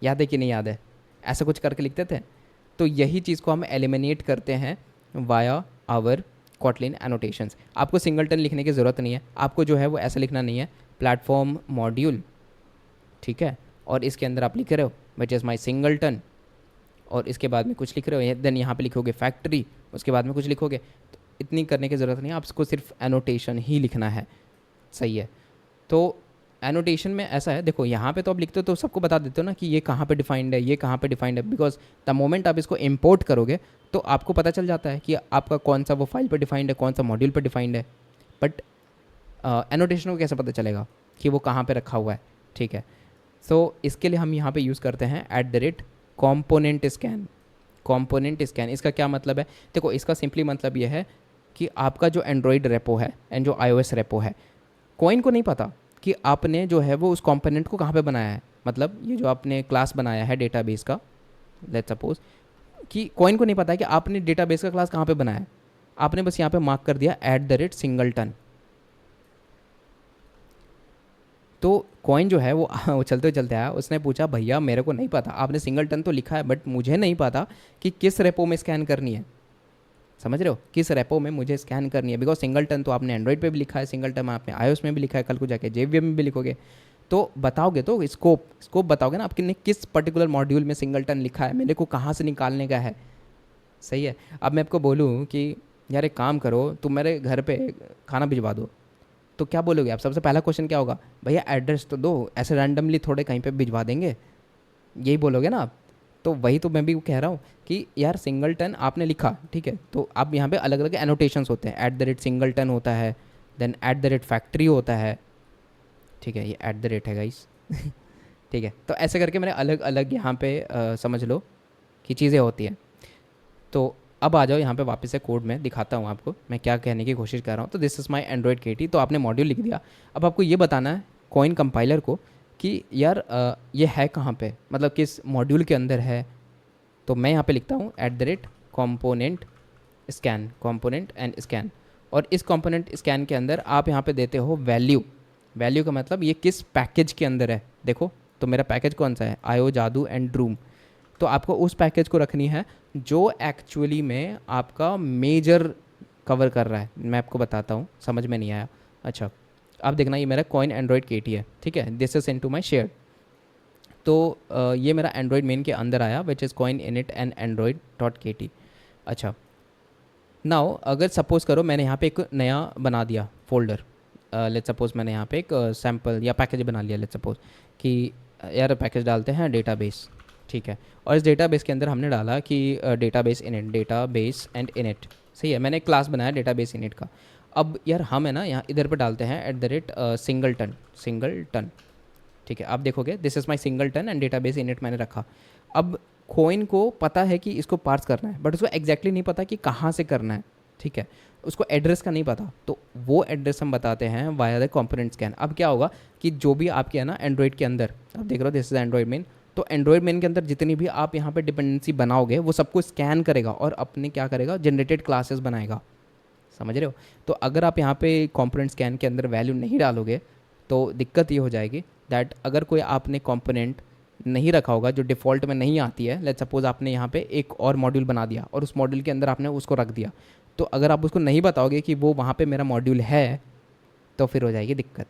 याद है कि नहीं याद है? ऐसा कुछ करके लिखते थे। तो यही चीज़ को हम एलिमिनेट करते हैं वाया आवर कॉटलिन एनोटेशंस। आपको सिंगलटन लिखने की ज़रूरत नहीं है, आपको जो है वो ऐसा लिखना नहीं है, प्लेटफॉर्म मॉड्यूल, ठीक है, और इसके अंदर आप लिख रहे हो विच इज़ माई सिंगलटन, और इसके बाद में कुछ लिख रहे हो, देन यहाँ पे लिखोगे फैक्ट्री, उसके बाद में कुछ लिखोगे। तो इतनी करने की ज़रूरत नहीं है, आपको सिर्फ एनोटेशन ही लिखना है। सही है। तो एनोटेशन में ऐसा है, देखो यहाँ पे तो आप लिखते हो तो सबको बता देते हो ना कि ये कहाँ पे डिफाइंड है, ये कहाँ पे डिफाइंड है, बिकॉज द मोमेंट आप इसको इंपोर्ट करोगे तो आपको पता चल जाता है कि आपका कौन सा वो फाइल पे डिफाइंड है, कौन सा मॉड्यूल पे डिफाइंड है। बट एनोटेशन को कैसे पता चलेगा कि वो कहाँ पे रखा हुआ है? ठीक है, सो इसके लिए हम यहाँ पे यूज़ करते हैं @component स्कैन। कॉम्पोनेंट स्कैन इसका क्या मतलब है? देखो, इसका सिंपली मतलब ये है कि आपका जो एंड्रॉयड रेपो है एंड जो iOS रेपो है, कॉइन को नहीं पता कि आपने जो है वो उस कंपोनेंट को कहाँ पे बनाया है। मतलब ये जो आपने क्लास बनाया है डेटाबेस का, लेट्स सपोज कि कॉइन को नहीं पता है कि आपने डेटाबेस का क्लास कहाँ पे बनाया है। आपने बस यहाँ पे मार्क कर दिया @singleton। तो कॉइन जो है वो वो चलते चलते आया, उसने पूछा भैया मेरे को नहीं पता, आपने सिंगलटन तो लिखा है बट मुझे नहीं पता कि किस रेपो में स्कैन करनी है। समझ रहे हो? किस रेपो में मुझे स्कैन करनी है, बिकॉज सिंगलटन तो आपने एंड्रॉइड पे भी लिखा है, सिंगलटन आपने iOS में भी लिखा है, कल को जाके JVM में भी लिखोगे। तो बताओगे तो स्कोप बताओगे ना आपने किस पर्टिकुलर मॉड्यूल में सिंगलटन लिखा है, मेरे को कहाँ से निकालने का है। सही है। अब मैं आपको बोलूँ कि यार एक काम करो, तुम मेरे घर पे खाना भिजवा दो, तो क्या बोलोगे आप? सबसे पहला क्वेश्चन क्या होगा? भैया एड्रेस तो दो, ऐसे रैंडमली थोड़े कहीं पे भिजवा देंगे, यही बोलोगे ना आप? तो वही तो मैं भी कह रहा हूँ कि यार सिंगलटन आपने लिखा, ठीक है, तो अब यहाँ पे अलग अलग एनोटेशंस होते हैं, @सिंगलटन होता है, देन @फैक्ट्री होता है, ठीक है, ये @ है गाइस ठीक है, तो ऐसे करके मैंने अलग अलग यहाँ पे समझ लो कि चीज़ें होती हैं। तो अब आ जाओ यहाँ पे वापस से कोड में दिखाता हूँ आपको मैं क्या कहने की कोशिश कर रहा हूँ। तो दिस इज़ माई एंड्रॉयड केटी, तो आपने मॉड्यूल लिख दिया। अब आपको ये बताना है कॉइन कंपाइलर को कि यार ये है कहाँ पे, मतलब किस मॉड्यूल के अंदर है। तो मैं यहाँ पे लिखता हूँ @component स्कैन, और इस कंपोनेंट स्कैन के अंदर आप यहाँ पे देते हो वैल्यू का मतलब ये किस पैकेज के अंदर है। देखो, तो मेरा पैकेज कौन सा है? IO जादू एंड ड्रूम। तो आपको उस पैकेज को रखनी है जो एक्चुअली में आपका मेजर कवर कर रहा है। मैं आपको बताता हूँ, समझ में नहीं आया? अच्छा, अब देखना, ये मेरा कॉइन एंड्रॉयड केटी है, ठीक है, this is into my share. तो ये मेरा एंड्रॉयड मेन के अंदर आया which is coin init and Android dot के टी। अच्छा, नाउ अगर सपोज़ करो मैंने यहाँ पे एक नया बना दिया फोल्डर, लेट्स सपोज़ मैंने यहाँ पे एक सैम्पल या पैकेज बना लिया, लेट्स सपोज़ कि यार पैकेज डालते हैं डेटाबेस, ठीक है, और इस डेटाबेस के अंदर हमने डाला कि डेटाबेस एंड इनिट। सही है, मैंने एक क्लास बनाया डेटाबेस इनिट का। अब यार हम है ना यहाँ इधर पे डालते हैं सिंगलटन, ठीक है, आप देखोगे this is my singleton and database init मैंने रखा। अब कोइन को पता है कि इसको पार्स करना है, बट उसको एग्जैक्टली नहीं पता कि कहाँ से करना है, ठीक है, उसको एड्रेस का नहीं पता, तो वो एड्रेस हम बताते हैं वाया द कंपोनेंट स्कैन। अब क्या होगा कि जो भी आपके है ना एंड्रॉइड के अंदर, आप देख रहे हो दिस इज एंड्रॉइड मेन, तो एंड्रॉइड मेन के अंदर जितनी भी आप यहाँ पे डिपेंडेंसी बनाओगे वो सबको स्कैन करेगा और अपने क्या करेगा, जनरेटेड क्लासेस बनाएगा। समझ रहे हो? तो अगर आप यहाँ पे कंपोनेंट स्कैन के अंदर वैल्यू नहीं डालोगे तो दिक्कत ये हो जाएगी दैट अगर कोई आपने कंपोनेंट नहीं रखा होगा जो डिफ़ॉल्ट में नहीं आती है, लेट्स सपोज आपने यहाँ पे एक और मॉड्यूल बना दिया और उस मॉड्यूल के अंदर आपने उसको रख दिया, तो अगर आप उसको नहीं बताओगे कि वो वहाँ पे मेरा मॉड्यूल है तो फिर हो जाएगी दिक्कत।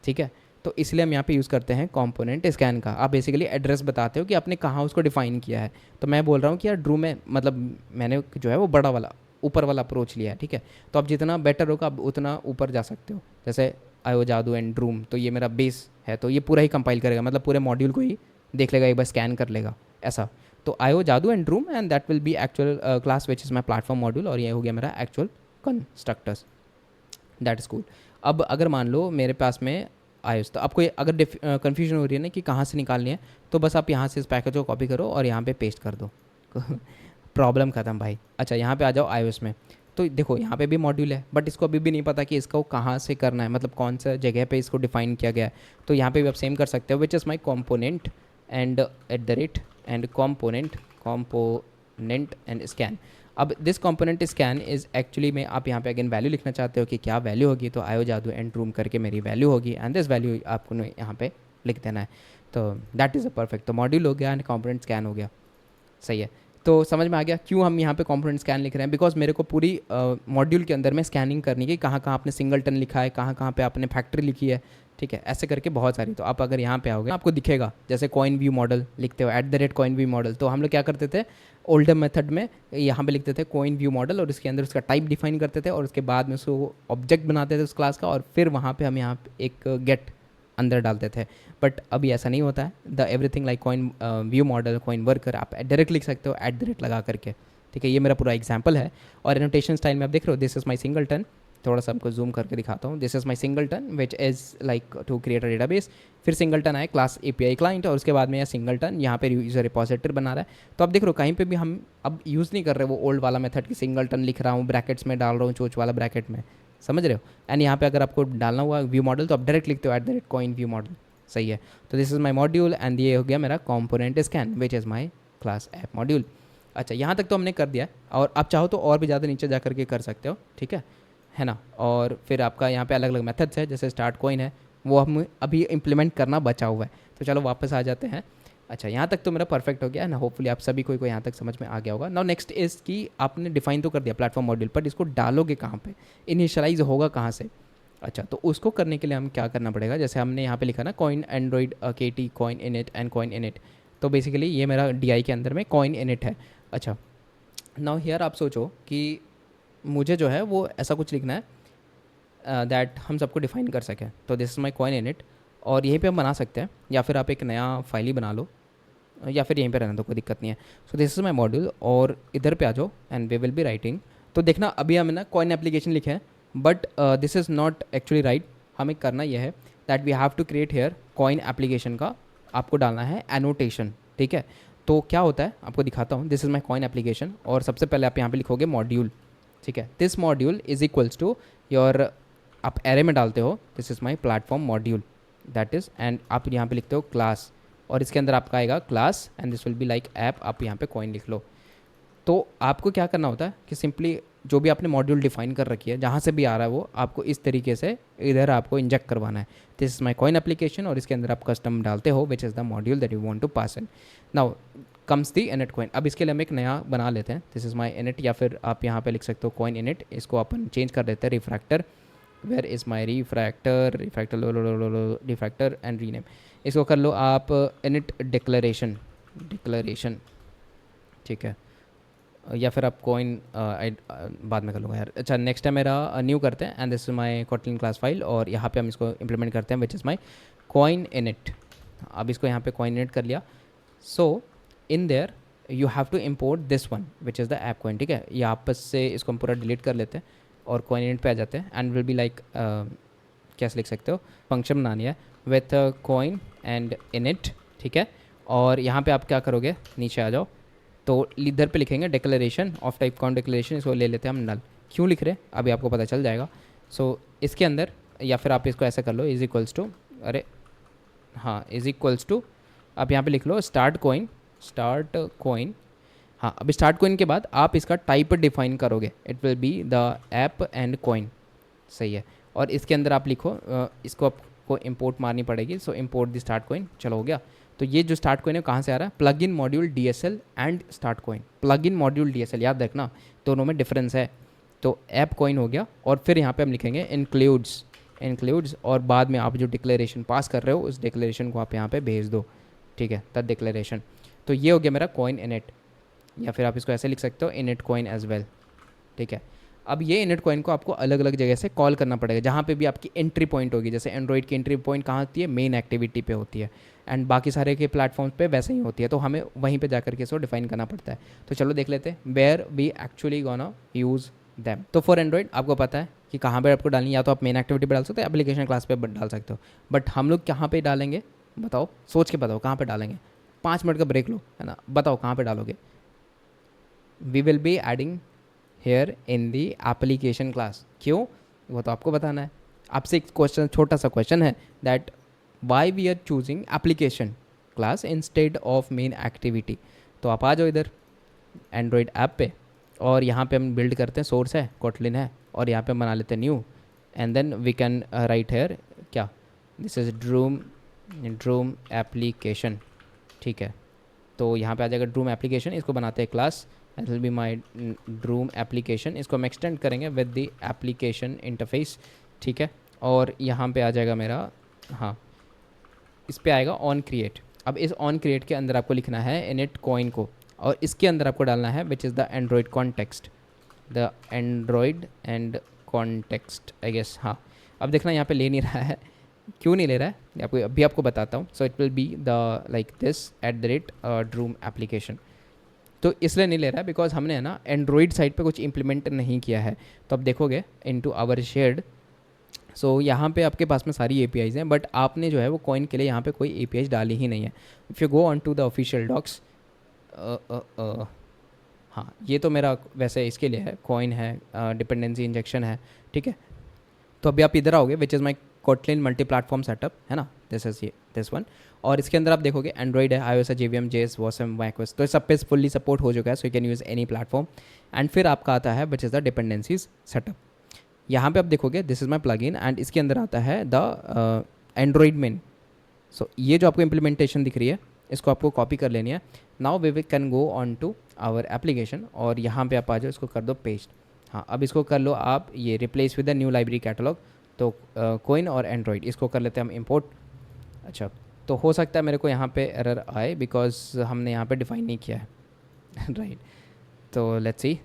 ठीक है, तो इसलिए हम यहाँ पे यूज़ करते हैं कंपोनेंट स्कैन का। आप बेसिकली एड्रेस बताते हो कि आपने कहाँ उसको डिफाइन किया है। तो मैं बोल रहा हूँ कि यार ड्रू में मतलब मैंने जो है वो बड़ा वाला ऊपर वाला अप्रोच लिया है, ठीक है, तो आप जितना बेटर होगा आप उतना ऊपर जा सकते हो। जैसे आयो जादू एंड ड्रूम, तो ये मेरा बेस है, तो ये पूरा ही कंपाइल करेगा, मतलब पूरे मॉड्यूल को ही देख लेगा, एक बार स्कैन कर लेगा ऐसा। तो आयो जादू and Droom and that will be actual class which is my platform module, और ये हो गया मेरा actual constructors, that is cool. अब अगर मान लो मेरे पास में आयुष, तो आपको अगर कन्फ्यूजन हो रही है ना कि कहाँ से निकालनी है, तो बस आप यहाँ से इस पैकेज को कॉपी करो और यहाँ पे पेस्ट कर दो प्रॉब्लम ख़त्म भाई। अच्छा, यहाँ पे आ जाओ iOS में, तो देखो यहाँ पे भी मॉड्यूल है बट इसको अभी भी नहीं पता कि इसको कहाँ से करना है, मतलब कौन सा जगह पे इसको डिफाइन किया गया है। तो यहाँ पे भी आप सेम कर सकते हो, which is my component and @ and component and scan. अब this component scan is actually में आप यहाँ पे अगेन वैल्यू लिखना चाहते हो कि क्या वैल्यू होगी, तो आयो जादू एंड रूम करके मेरी वैल्यू होगी एंड दिस वैल्यू आपको यहाँ पे लिख देना है। तो दैट इज़ अ परफेक्ट, तो मॉड्यूल हो गया एंड कंपोनेंट स्कैन हो गया। सही है, तो समझ में आ गया क्यों हम यहाँ पे कंपोनेंट स्कैन लिख रहे हैं, बिकॉज मेरे को पूरी मॉड्यूल के अंदर में स्कैनिंग करनी है, कहाँ कहाँ आपने सिंगलटन लिखा है, कहाँ कहाँ पे आपने फैक्ट्री लिखी है, ठीक है, ऐसे करके बहुत सारी। तो आप अगर यहाँ पे आओगे आपको दिखेगा जैसे कॉइन व्यू मॉडल लिखते हो @coin व्यू मॉडल, तो हम लोग क्या करते थे ओल्डर मेथड में यहाँ पे लिखते थे कॉइन व्यू मॉडल और उसके अंदर उसका टाइप डिफाइन करते थे और उसके बाद में उसको ऑब्जेक्ट बनाते थे उस क्लास का, और फिर वहाँ पे हम यहाँ पे एक गेट अंदर डालते थे। बट अभी ऐसा नहीं होता है, the everything like coin view model, coin worker आप डायरेक्ट लिख सकते हो लगा करके, ठीक है। ये मेरा पूरा एग्जाम्पल है। और एनोटेशन स्टाइल में आप देख रहे हो दिस इज़ माई सिंगलटन, थोड़ा सा आपको जूम करके दिखाता हूँ। This is my singleton which is like to create a database, फिर सिंगलटन आए क्लास API क्लाइंट, और उसके बाद में यह सिंगलटन यहाँ पे यूजर रिपोजिटरी बना रहा है। तो आप देख रहे हो कहीं पे भी हम अब यूज़ नहीं कर रहे वो ओल्ड वाला मेथड की सिंगलटन लिख रहा हूँ ब्रैकेट्स में डाल रहा हूँ चोच वाला ब्रैकेट में, समझ रहे हो। एंड यहाँ पे अगर आपको डालना हुआ व्यू मॉडल तो आप डायरेक्ट लिखते हो @coin व्यू मॉडल, सही है। तो this is my module and ये हो गया मेरा component scan which is my class app module. अच्छा, यहाँ तक तो हमने कर दिया, और आप चाहो तो और भी ज़्यादा नीचे जा करके कर सकते हो, ठीक है ना। और फिर आपका यहाँ पे अलग अलग मेथड्स है, जैसे स्टार्ट कॉइन है वो हम अभी इम्प्लीमेंट करना बचा हुआ है। तो चलो वापस आ जाते हैं। अच्छा, यहाँ तक तो मेरा परफेक्ट हो गया ना, होपफुली आप सभी को यहाँ तक समझ में आ गया होगा। नाउ नेक्स्ट इज़ कि आपने डिफाइन तो कर दिया प्लेटफॉर्म मॉड्यूल, पर इसको डालोगे कहाँ पे, इनिशियलाइज होगा कहाँ से। अच्छा, तो उसको करने के लिए हम क्या करना पड़ेगा, जैसे हमने यहाँ पे लिखा ना coin Android KT coin init and coin init, तो बेसिकली ये मेरा DI के अंदर में कॉइन इनिट है। अच्छा, नाउ हियर आप सोचो कि मुझे जो है वो ऐसा कुछ लिखना है दैट हम सबको डिफाइन कर सकें। तो this is my Koin init, और यहीं पे हम बना सकते हैं, या फिर आप एक नया फाइल ही बना लो, या फिर यहीं पे रहना तो कोई दिक्कत नहीं है। So this is my module, और इधर पे आ जाओ and we will be writing. तो देखना अभी हमने ना कॉइन एप्लीकेशन लिखे हैं, but this is not actually right. हमें करना यह है that we have to create here Koin application का आपको डालना है एनोटेशन, ठीक है। तो क्या होता है आपको दिखाता हूँ, this is my Koin application, और सबसे पहले आप यहाँ पे लिखोगे मॉड्यूल, ठीक है। This module is equals to your, आप एरे में डालते हो this is my platform module that is, and आप यहाँ पे लिखते हो क्लास, और इसके अंदर आपका आएगा class and this will be like app, आप यहाँ पे कॉइन लिख लो। तो आपको क्या करना होता है कि सिंपली जो भी आपने मॉड्यूल डिफाइन कर रखी है, जहाँ से भी आ रहा है वो आपको इस तरीके से इधर आपको इंजेक्ट करवाना है। This is my Koin application, और इसके अंदर आप कस्टम डालते हो which is the module that you want to pass in. Now comes the init Koin. अब इसके लिए हम एक नया बना लेते हैं, दिस इज़ माई इनिट, या फिर आप यहाँ पे लिख सकते हो कॉइन इनिट, इसको अपन चेंज कर देते हैं refactor. Where is my refactor, refactor and rename, इसको कर लो आप इनिट डिक्लेरेशन, ठीक है, या फिर आप कॉइन बाद में कर लूँगा यार। अच्छा, नेक्स्ट है मेरा न्यू करते हैं, and this is my Kotlin class file, और यहाँ पे हम इसको इम्प्लीमेंट करते हैं which is my Koin init. अब इसको यहाँ पे कॉइन इनिट कर लिया। So in there you have to import this one which is the app Koin, ठीक है। ये आपस से इसको हम पूरा डिलीट कर लेते हैं और कॉइन इनिट पे आ जाते हैं, एंड विल बी लाइक कैसे लिख सकते हो, फंक्शन बनानी है विथ कॉइन एंड इनिट, ठीक है। और यहाँ पे आप क्या करोगे, नीचे आ जाओ, तो इधर पे लिखेंगे declaration of type count declaration, इसको ले लेते हैं हम नल। क्यों लिख रहे हैं अभी आपको पता चल जाएगा। सो इसके अंदर, या फिर आप इसको ऐसा कर लो इज इक्वल्स टू, अरे हाँ, इज इक्वल्स टू, आप यहाँ पे लिख लो स्टार्ट कॉइन। हाँ, अब स्टार्ट कॉइन के बाद आप इसका टाइप डिफाइन करोगे, it will be the app and coin, सही है। और इसके अंदर आप लिखो इसको आपको इंपोर्ट मारनी पड़ेगी, सो इंपोर्ट द स्टार्ट कॉइन, चलो हो गया। तो ये जो स्टार्ट कॉइन है कहाँ से आ रहा है, plug in module DSL and start coin, plug in module DSL, याद रखना दोनों में डिफरेंस है। तो ऐप कॉइन हो गया, और फिर यहाँ पे हम लिखेंगे इंक्लूड्स, और बाद में आप जो डिक्लेरेशन पास कर रहे हो उस डिक्लेरेशन को आप यहाँ पे भेज दो, ठीक है, द डिक्लेरेशन। तो ये हो गया मेरा कॉइन इनिट, या फिर आप इसको ऐसे लिख सकते हो इनिट कॉइन एज वेल, ठीक है। अब ये इनिट कॉइन को आपको अलग अलग जगह से कॉल करना पड़ेगा, जहाँ पे भी आपकी एंट्री पॉइंट होगी। जैसे एंड्रॉइड की एंट्री पॉइंट कहाँ होती है, मेन एक्टिविटी पे होती है, एंड बाकी सारे के प्लेटफॉर्म्स पे वैसे ही होती है, तो हमें वहीं पे जाकर के इसको डिफाइन करना पड़ता है। तो चलो देख लेते हैं where we actually gonna use them. तो फॉर एंड्रॉइड आपको पता है कि कहाँ पर आपको डालनी, या तो आप मेन एक्टिविटी पर डाल सकते हो, एप्लीकेशन क्लास पे डाल सकते हो, बट हम लोग कहाँ पर डालेंगे बताओ, सोच के बताओ कहाँ पर डालेंगे। 5 मिनट का ब्रेक लो, है ना, बताओ कहाँ पर डालोगे। We will be adding here in the application class. क्यों, वो तो आपको बताना है। आपसे एक क्वेश्चन, छोटा सा क्वेश्चन है that why we are choosing application class instead of main activity. तो आप आ जाओ इधर एंड्रॉयड ऐप पे, और यहाँ पे हम बिल्ड करते हैं, सोर्स है कोटलिन है, और यहाँ पे हम बना लेते हैं new, and then we can write here क्या, दिस इज़ ड्रूम एप्लीकेशन, ठीक है। तो यहाँ पे आ जाएगा ड्रूम एप्लीकेशन, इसको बनाते हैं class, and will be my Droom application, इसको हम एक्सटेंड करेंगे विद द एप्लीकेशन इंटरफेस, ठीक है। और यहाँ पे आ जाएगा मेरा, हाँ, इस पे आएगा ऑन क्रिएट। अब इस ऑन क्रिएट के अंदर आपको लिखना है इनिट कॉइन को, और इसके अंदर आपको डालना है which is the Android context, the Android and context I guess, हाँ। अब देखना यहाँ पे ले नहीं रहा है, क्यों नहीं ले रहा है आपको अभी आपको बताता हूँ। सो it will be the like this @Droom application. तो इसलिए नहीं ले रहा है बिकॉज हमने है ना एंड्रॉयड साइड पे कुछ इंप्लीमेंट नहीं किया है। तो अब देखोगे इनटू आवर शेयर्ड, सो यहाँ पे आपके पास में सारी एपीआईज हैं, बट आपने जो है वो कॉइन के लिए यहाँ पे कोई एपीआईज डाली ही नहीं है। If you go on to the official docs, हाँ ये तो मेरा वैसे इसके लिए है, कॉइन है, डिपेंडेंसी इंजेक्शन है, ठीक है। तो अभी आप इधर आओगे विच is my Kotlin multi platform setup, है ना, दिस इज ये दिस वन। और इसके अंदर आप देखोगे एंड्रॉइड है, iOS है, JVM, JS, WASM, macOS, तो सब पे फुल्ली सपोर्ट हो चुका है, सो you can use any platform. And फिर आपका आता है which is the dependencies setup. यहाँ पे आप देखोगे this is my plugin, and इसके अंदर आता है द एंड्रॉइड मेन। सो ये जो आपको इम्प्लीमेंटेशन दिख रही है, इसको आपको कॉपी कर लेनी है। Now we can go on to our application, और यहाँ पे आप आ जाओ, इसको कर दो पेस्ट। हाँ, अब इसको कर लो आप ये replace with the new library catalogue. तो कोइन और एंड्रॉइड इसको कर लेते हैं हम इंपोर्ट। अच्छा, तो हो सकता है मेरे को यहाँ पे एरर आए बिकॉज हमने यहाँ पे डिफाइन नहीं किया है राइट। तो let's see,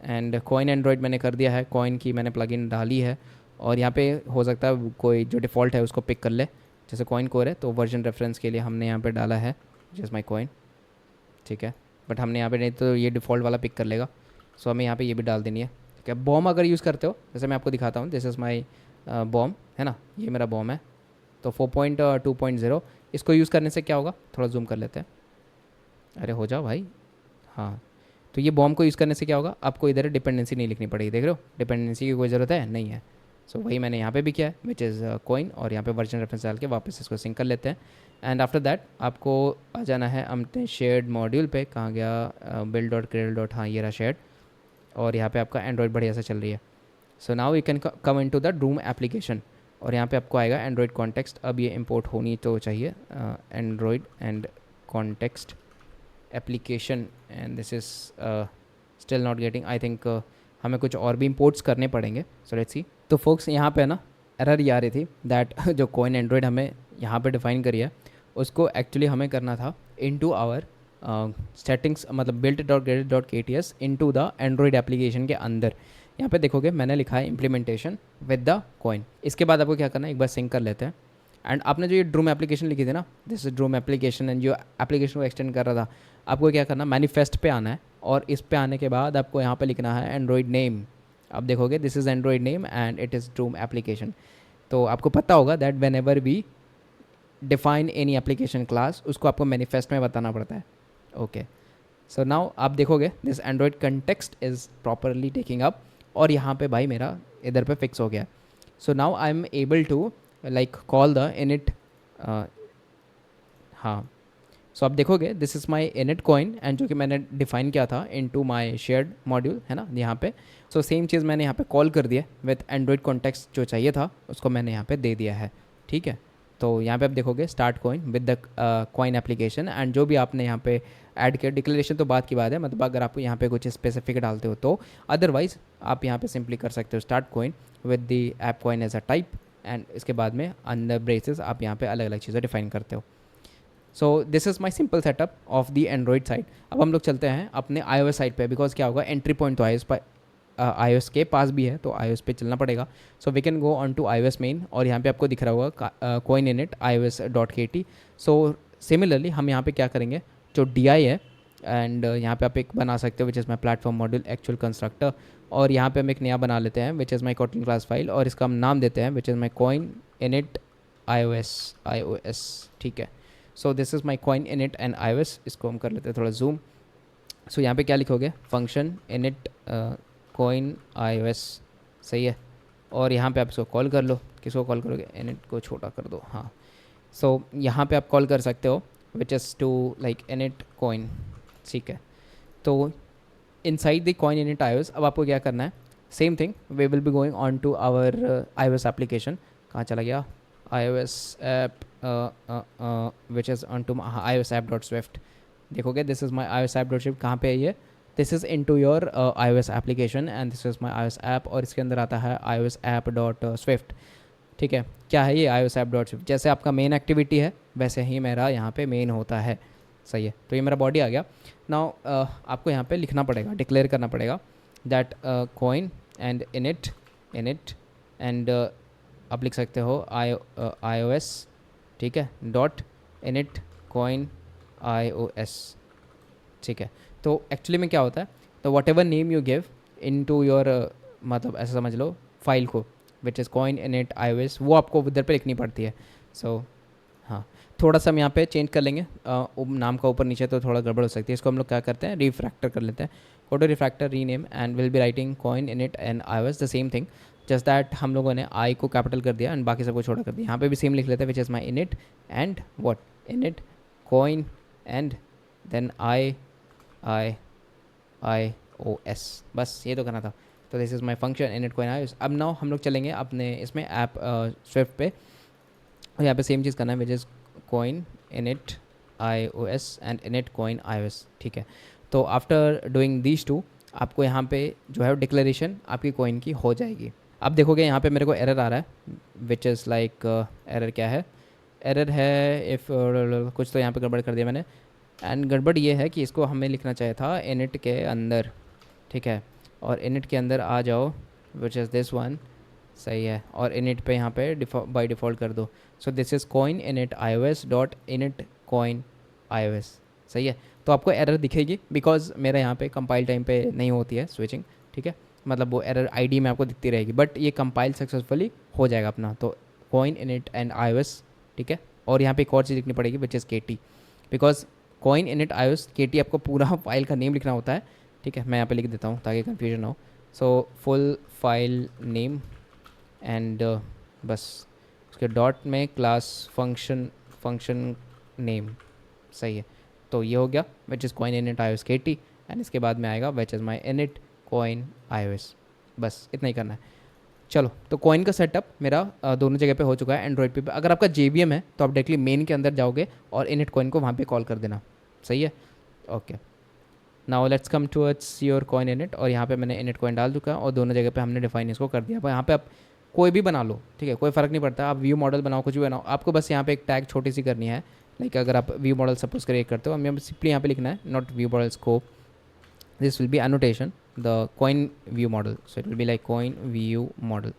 and coin Android मैंने कर दिया है, कॉइन की मैंने प्लगइन डाली है, और यहाँ पे हो सकता है कोई जो डिफ़ॉल्ट है उसको पिक कर ले, जैसे कॉइन कोर है तो वर्जन रेफरेंस के लिए हमने यहाँ पे डाला है जस्ट माई कॉइन, ठीक है। बट हमने यहाँ पे नहीं तो ये डिफ़ॉल्ट वाला पिक कर लेगा, सो हमें यहाँ पे ये भी डाल देनी है, ठीक है। बॉम अगर यूज़ करते हो, जैसे मैं आपको दिखाता हूँ, दिस इज़ माई बॉम, है ना, ये मेरा बॉम है। तो 4.2.0 इसको यूज़ करने से क्या होगा, थोड़ा जूम कर लेते हैं, अरे हो जाओ भाई, हाँ। तो ये बॉम को यूज़ करने से क्या होगा, आपको इधर डिपेंडेंसी नहीं लिखनी पड़ेगी, देख रहे हो, डिपेंडेंसी की कोई ज़रूरत है नहीं है। सो वही मैंने यहाँ पे भी किया है विच इज़ कॉइन, और यहाँ पे वर्जन रेफरेंस डाल के वापस इसको सिंक कर लेते हैं। एंड आफ्टर दैट आपको आ जाना है अपने शेयर्ड मॉड्यूल पे, कहाँ गया, बिल्ड डॉट क्रेडल डॉट, हाँ ये रहा शेयर्ड, और यहाँ पे आपका एंड्रॉयड बढ़िया से चल रही है। So now you can come in to the Droom application, और यहाँ पे आपको आएगा एंड्रॉयड कॉन्टेक्स्ट। अब ये इंपोर्ट होनी तो चाहिए, Android and context application, and this is still not getting, I think हमें कुछ और भी इंपोर्ट्स करने पड़ेंगे। So let's see. तो फोक्स यहाँ पे ना एरर ये आ रही थी दैट जो कॉइन एंड्रॉयड हमें यहाँ पे डिफाइन करी है, उसको एक्चुअली हमें करना था इनटू आवर सेटिंग्स, मतलब built dot grade dot KTS into the Android application के अंदर। यहाँ पे देखोगे मैंने लिखा है इम्प्लीमेंटेशन विद द कॉइन। इसके बाद आपको क्या करना है, एक बार सिंक कर लेते हैं। एंड आपने जो ये ड्रूम एप्लीकेशन लिखी थी ना, this is Droom application, and जो एप्लीकेशन को एक्सटेंड कर रहा था, आपको क्या करना, मैनिफेस्ट पे आना है, और इस पे आने के बाद आपको यहाँ पे लिखना है एंड्रॉयड नेम। आप देखोगे this is Android name and it is Droom application. तो आपको पता होगा that whenever we define any application class, उसको आपको मैनिफेस्ट में बताना पड़ता है, ओके। सो नाउ आप देखोगे this Android context is properly taking up, और यहाँ पे भाई मेरा इधर पे फिक्स हो गया। So now I am able to like call the init, हाँ। सो आप देखोगे this is my init Koin, and जो कि मैंने डिफाइन किया था इनटू माई शेयर्ड मॉड्यूल, है ना, यहाँ पे। सो सेम चीज़ मैंने यहाँ पे कॉल कर दिया विथ एंड्रॉयड कॉन्टेक्स्ट, जो चाहिए था उसको मैंने यहाँ पे दे दिया है, ठीक है। तो यहाँ पे आप देखोगे start Koin with the coin application, and जो भी आपने यहाँ पे ऐड किया, डिक्लेरेशन तो बात की बात है, मतलब अगर आप यहाँ पे कुछ स्पेसिफिक डालते हो तो, अदरवाइज आप यहाँ पे सिंपली कर सकते हो start Koin with the app Koin as a type, and इसके बाद में अंडर ब्रेसेस आप यहाँ पे अलग अलग चीज़ें डिफाइन करते हो। सो this is my simple setup of the Android side. अब हम लोग चलते हैं अपने iOS साइड पे, बिकॉज क्या होगा, एंट्री पॉइंट तो iOS के पास भी है, तो iOS पे चलना पड़ेगा। So we can go on to iOS main, और यहाँ पे आपको दिख रहा होगा coin init iOS.kt। So similarly हम यहाँ पे क्या करेंगे, जो DI है, एंड यहाँ पे आप एक बना सकते हो which is my platform module actual constructor, और यहाँ पे हम एक नया बना लेते हैं which is my Kotlin class file, और इसका हम नाम देते हैं which is my Koin init iOS, ठीक है। So this is my Koin init and iOS, इसको हम कर लेते हैं थोड़ा जूम। सो यहाँ पे क्या लिखोगे, फंक्शन इनिट कॉइन iOS, सही है। और यहाँ पे आप इसको कॉल कर लो, किसको कॉल करोगे, इनिट को छोटा कर दो, हाँ। सो यहाँ पे आप कॉल कर सकते हो which is to like init Koin, ठीक है। तो inside the Koin init iOS अब आपको क्या करना है, same thing, we will be going on to our iOS application. कहाँ चला गया, iOS app which is on to iOS app dot swift. देखोगे this is my iOS app dot swift. कहाँ पे है ये, this is in to your iOS application and this is my iOS app, और इसके अंदर आता है iOS app dot swift. ठीक है, क्या है ये iOS app dot swift, जैसे आपका मेन एक्टिविटी है वैसे ही मेरा यहाँ पे मेन होता है. सही है, तो ये मेरा बॉडी आ गया. नाउ आपको यहाँ पे लिखना पड़ेगा, डिक्लेयर करना पड़ेगा that coin and init and आप लिख सकते हो iOS, ठीक है, डॉट init coin iOS. ठीक है, तो एक्चुअली में क्या होता है, तो whatever name you give in to your, मतलब ऐसा समझ लो फाइल को, which is coin init iOS, वो आपको उधर पे लिखनी पड़ती है. सो हाँ, थोड़ा सा हम यहाँ पे चेंज कर लेंगे नाम का ऊपर नीचे, तो थोड़ा गड़बड़ हो सकती है. इसको हम लोग क्या करते हैं, रिफ्रैक्टर कर लेते हैं. Auto refractor rename and will be writing coin init and iOS the same thing, just that हम लोगों ने आई को कैपिटल कर दिया एंड बाकी सबको छोटा कर दिया. यहाँ पे भी सेम लिख लेते हैं, which is my init and what, init coin and then iOS. बस ये तो करना था. तो this is my function init coin iOS. अब नाउ हम लोग चलेंगे अपने इसमें ऐप स्विफ्ट पे, और यहाँ पे सेम चीज़ करना है, which is coin init iOS and init coin iOS. ठीक है, तो आफ्टर डूइंग दीज टू आपको यहाँ पे जो है डिक्लेरेशन आपकी कॉइन की हो जाएगी. अब देखोगे यहाँ पे मेरे को एरर आ रहा है, विच इज़ लाइक एरर क्या है, एरर है इफ़ कुछ तो यहाँ पे गड़बड़ कर दिया मैंने. एंड गड़बड़ ये है कि इसको हमें लिखना चाहिए था init के अंदर. ठीक है, और init के अंदर आ जाओ, विच इज़ दिस वन. सही है, और init पे यहाँ पे बाई डिफ़ॉल्ट कर दो. सो this is coin init iOS dot init coin iOS. सही है, तो आपको एरर दिखेगी बिकॉज मेरा यहाँ पे कंपाइल टाइम पे नहीं होती है स्विचिंग. ठीक है, मतलब वो एरर आईडी में आपको दिखती रहेगी, बट ये कंपाइल सक्सेसफुली हो जाएगा अपना. तो coin init एंड iOS. ठीक है, और यहाँ पे एक और चीज़ लिखनी पड़ेगी, which is KT, because coin init iOS KT आपको पूरा फाइल का नेम लिखना होता है. ठीक है, मैं यहाँ पे लिख देता हूँ ताकि कन्फ्यूजन ना हो. So full file name and बस उसके डॉट में क्लास फंक्शन नेम. सही है, तो ये हो गया, विच is coin init iOS KT and इसके बाद में आएगा which is my init coin iOS. बस इतना ही करना है. चलो, तो कॉइन का सेटअप मेरा दोनों जगह पे हो चुका है, एंड्रॉइड पे. अगर आपका JVM है तो आप डायरेक्टली मेन के अंदर जाओगे और init coin को वहाँ पे कॉल कर देना. सही है, okay. Now let's come towards your coin init, और यहाँ पे मैंने init coin डाल चुका है और दोनों जगह पे हमने डिफाइन इसको कर दिया. यहाँ पे आप कोई भी बना लो, ठीक है, कोई फ़र्क नहीं पड़ता. आप व्यू मॉडल बनाओ, कुछ भी बनाओ, आपको बस यहाँ पे एक टैग छोटी सी करनी है. लाइक अगर आप व्यू मॉडल सपोज क्रिएट करते हो, हमें सिंपली यहाँ पे लिखना है not view model scope, this will B annotation the coin view model, so it will be like coin view model.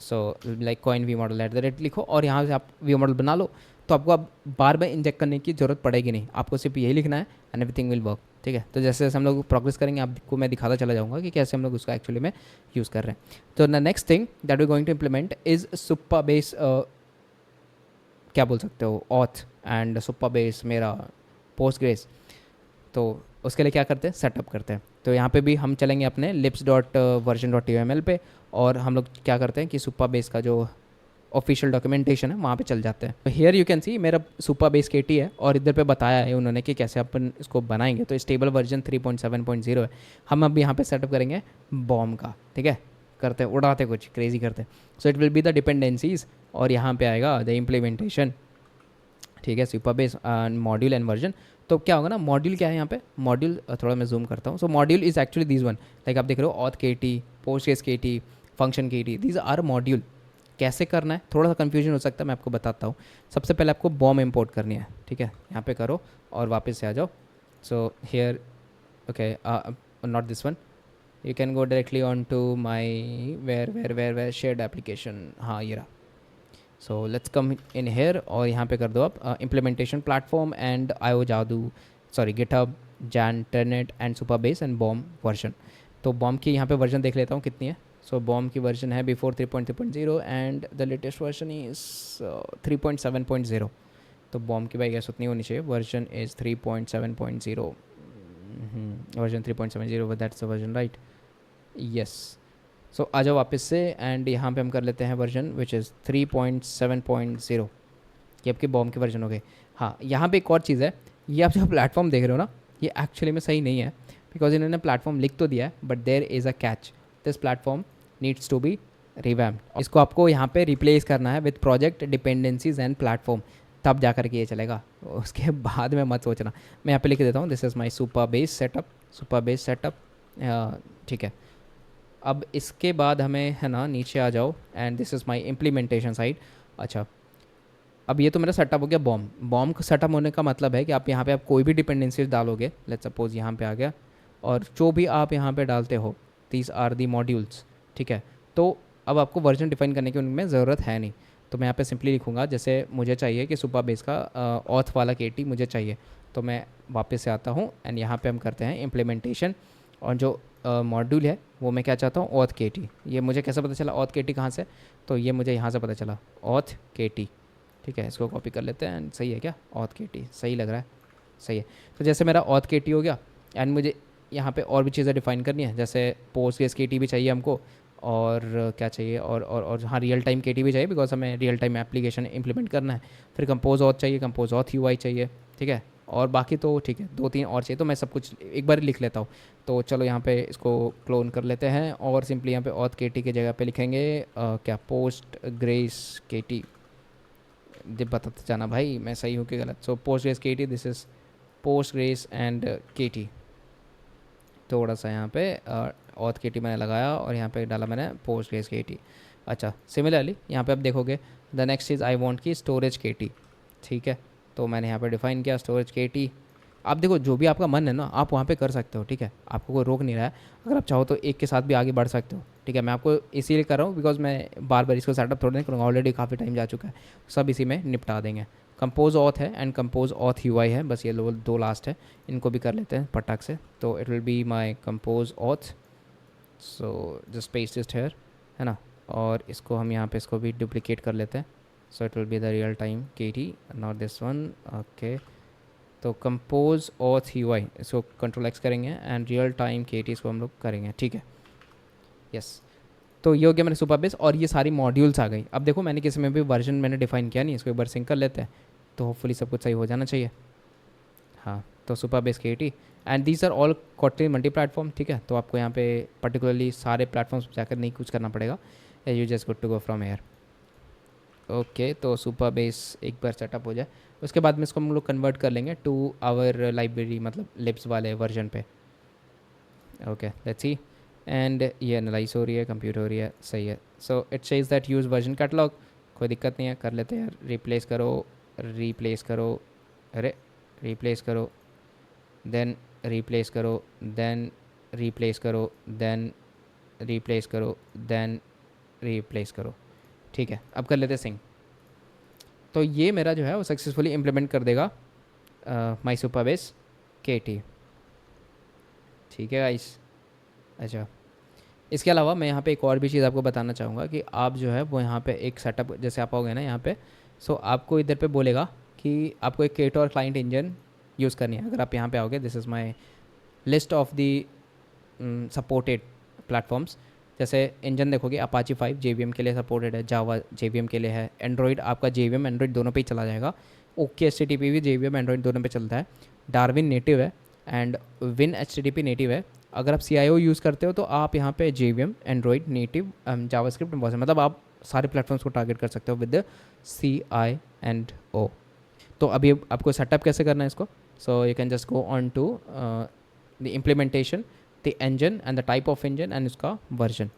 So like coin view model @ लिखो और यहाँ से आप व्यू मॉडल बना लो. तो आपको अब बार बार इंजेक्ट करने की ज़रूरत पड़ेगी नहीं, आपको सिर्फ यही लिखना है एंड एवरीथिंग विल वर्क. ठीक है, तो जैसे जैसे हम लोग प्रोग्रेस करेंगे आपको मैं दिखाता चला जाऊँगा कि कैसे हम लोग उसका एक्चुअली में यूज़ कर रहे हैं. तो the next thing that we going to implement is Supabase, क्या बोल सकते हो, ऑथ एंड Supabase मेरा Postgres. तो उसके लिए क्या करते हैं, सेटअप करते हैं. तो यहाँ पे भी हम चलेंगे अपने lips.version.yml पे, और हम लोग क्या करते हैं कि Supabase का जो ऑफिशियल डॉक्यूमेंटेशन है वहाँ पे चल जाते हैं. तो हियर यू कैन सी मेरा Supabase KT है, और इधर पे बताया है उन्होंने कि कैसे अपन इसको बनाएंगे. तो स्टेबल वर्जन 3.7.0 है. हम अब यहाँ पे सेटअप करेंगे बॉम का. ठीक है, करते उड़ाते कुछ क्रेजी करते. सो it will be the dependencies, और यहाँ पे आएगा द इम्प्लीमेंटेशन. ठीक है, Supabase मॉड्यूल एंड वर्जन. तो क्या होगा ना, मॉड्यूल क्या है यहाँ पे, मॉड्यूल थोड़ा मैं जूम करता हूँ. So module is actually these one, like आप देख रहे हो auth KT, Postgres KT, function KT, these are module. कैसे करना है, थोड़ा सा कन्फ्यूजन हो सकता है, मैं आपको बताता हूँ. सबसे पहले आपको बॉम इंपोर्ट करनी है. ठीक है, यहाँ पे करो और वापस से आ जाओ. So here okay, not this one, you can go directly on to my where shared application. हाँ, ये रहा. So let's come in hair, और यहाँ पे कर दो आप इम्प्लीमेंटेशन प्लेटफॉर्म एंड IO जादू, सॉरी गिटहब, जैन, टर्नेट and Supabase and BOM version. तो बॉम की यहाँ पे वर्जन देख लेता हूँ कितनी है. सो बॉम की वर्जन है before 3.3.0 and the latest version is 3.7.0. तो बॉम की भाई गैस उतनी होनी चाहिए. Version is 3.7.0, version 3.70, that's the version right. Yes. So आ जाओ वापस से, एंड यहाँ पे हम कर लेते हैं वर्जन विच इज़ 3.7.0. ये आपके बॉम के वर्जन हो गए. हाँ, यहाँ पे एक और चीज़ है, ये आप जो प्लेटफॉर्म देख रहे हो ना, ये एक्चुअली में सही नहीं है. बिकॉज इन्होंने प्लेटफॉर्म लिख तो दिया है but there is a catch, this platform needs to be revamped. इसको आपको यहाँ पे रिप्लेस करना है with project dependencies and platform, तब जा करके ये चलेगा, उसके बाद में मत सोचना। मैं यहाँ पे लिख देता हूँ this is my super base setup, super base setup, ठीक है। अब इसके बाद हमें है ना नीचे आ जाओ and this is my implementation side. अच्छा, अब ये तो मेरा सेटअप हो गया बॉम। बॉम का सेटअप होने का मतलब है कि आप यहाँ पे आप कोई भी डिपेंडेंसीज डालोगे, लेट्स सपोज यहाँ पे आ गया, और जो भी आप यहाँ पे डालते हो दीज आर दी मॉड्यूल्स, ठीक है। तो अब आपको वर्जन डिफाइन करने की उनमें ज़रूरत है नहीं, तो मैं यहाँ पे सिंपली लिखूँगा जैसे मुझे चाहिए कि सुपर बेस का ऑथ वाला केटी मुझे चाहिए, तो मैं वापस से आता हूँ एंड यहाँ पे हम करते हैं इम्प्लीमेंटेशन, और जो मॉड्यूल है वो मैं क्या चाहता हूँ ऑथ केटी। ये मुझे कैसे पता चला ऑथ केटी कहाँ से, तो ये मुझे यहाँ से पता चला ऑथ केटी, ठीक है। इसको कॉपी कर लेते हैं एंड सही है क्या, ऑथ केटी सही लग रहा है, सही है। तो जैसे मेरा ऑथ केटी हो गया एंड मुझे यहाँ पे और भी चीज़ें डिफाइन करनी है, जैसे पोस्ट केस केटी भी चाहिए हमको, और क्या चाहिए, और हाँ रियल टाइम केटी भी चाहिए बिकॉज हमें रियल टाइम एप्लीकेशन इंप्लीमेंट करना है। फिर कंपोज ऑथ चाहिए, कंपोज ऑथ यूआई चाहिए, ठीक है। और बाकी तो ठीक है, 2-3 और चाहिए, तो मैं सब कुछ एक बार लिख लेता हूँ। तो चलो यहाँ पे इसको क्लोन कर लेते हैं और सिंपली यहाँ पे ऑथ केटी की जगह पे लिखेंगे क्या, पोस्ट ग्रेस केटी। बताते जाना भाई मैं सही हूँ कि गलत। So Postgres KT, this is Postgres and KT. थोड़ा सा यहाँ पे ऑथ केटी मैंने लगाया और यहाँ पे डाला मैंने पोस्ट ग्रेस केटी। अच्छा, सिमिलरली यहाँ पे आप देखोगे the next is I want की स्टोरेज केटी, ठीक है। तो मैंने यहाँ पे डिफाइन किया स्टोरेज केटी। आप देखो जो भी आपका मन है ना आप वहाँ पे कर सकते हो, ठीक है, आपको कोई रोक नहीं रहा है। अगर आप चाहो तो एक के साथ भी आगे बढ़ सकते हो, ठीक है। मैं आपको इसीलिए कर रहा हूँ बिकॉज मैं बार बार इसको सेटअप थोड़ा नहीं करूँगा, ऑलरेडी काफ़ी टाइम जा चुका है, सब इसी में निपटा देंगे। कंपोज ऑथ है एंड कंपोज ऑथ यूआई है, बस ये दो लास्ट है, इनको भी कर लेते हैं पटाख से। तो it will be my compose auth, so just paste it here, है ना। और इसको हम यहाँ पे इसको भी डुप्लीकेट कर लेते हैं, so it will be the real time K T, not this one, okay. तो कंपोज ऑथ यूआई इसको कंट्रोल एक्स करेंगे and real time K T इसको हम लोग करेंगे, ठीक है, यस। तो ये हो गया मेरे सुपर बेस और ये सारी मॉड्यूल्स आ गई। अब देखो मैंने किसी में भी वर्जन मैंने डिफाइन किया नहीं, इसको एक बार सिंक कर लेते हैं, तो होपफुली सब कुछ सही हो जाना चाहिए। हाँ, तो Supabase K T and these are all Kotlin multi platform, ठीक है। तो आपको यहाँ पे पर्टिकुलरली सारे प्लेटफॉर्म्स जाकर नहीं कुछ करना पड़ेगा, you just good to go from here, okay. तो सुपर बेस एक बार सेटअप हो जाए उसके बाद में इसको हम लोग कन्वर्ट कर लेंगे टू आवर लाइब्रेरी, मतलब लिब्स वाले वर्जन पे, ओके लेट्स सी। एंड ये एनालाइज हो रही है, कंप्यूट हो रही है, सही है। So it says that use version catalogue, कोई दिक्कत नहीं है, कर लेते हैं यार। रिप्लेस करो, रिप्लेस करो, अरे रिप्लेस करो, देन रिप्लेस करो, देन रिप्लेस करो, देन रिप्लेस करो, देन रिप्लेस करो, ठीक है। अब कर लेते सिंग। तो ये मेरा जो है वो सक्सेसफुली इम्प्लीमेंट कर देगा माई सुपर बेस के टी, ठीक है गाइस। अच्छा, इसके अलावा मैं यहाँ पे एक और भी चीज़ आपको बताना चाहूँगा कि आप जो है वो यहाँ पे एक सेटअप जैसे आप आओगे ना यहाँ पे, सो आपको इधर पे बोलेगा कि आपको एक केटोर क्लाइंट इंजन यूज़ करनी है। अगर आप यहाँ पे आओगे, this is my list of the supported platforms. जैसे इंजन देखोगे अपाची 5 JVM के लिए सपोर्टेड है, जावा JVM के लिए है, एंड्रॉइड आपका JVM एंड्रॉइड दोनों पे ही चला जाएगा, ओके HTTP भी JVM एंड्रॉइड दोनों पे चलता है, डार्विन नेटिव है एंड विन HTTP नेटिव है। अगर आप CIO यूज़ करते हो तो आप यहाँ पे JVM एंड्रॉइड नेटिव जावास्क्रिप्ट बहुत है, मतलब आप सारे प्लेटफॉर्म्स को टारगेट कर सकते हो विद CIO। तो अभी आपको सेटअप कैसे करना है इसको, so you can just go on to the implementation, the engine and the type of engine and उसका version.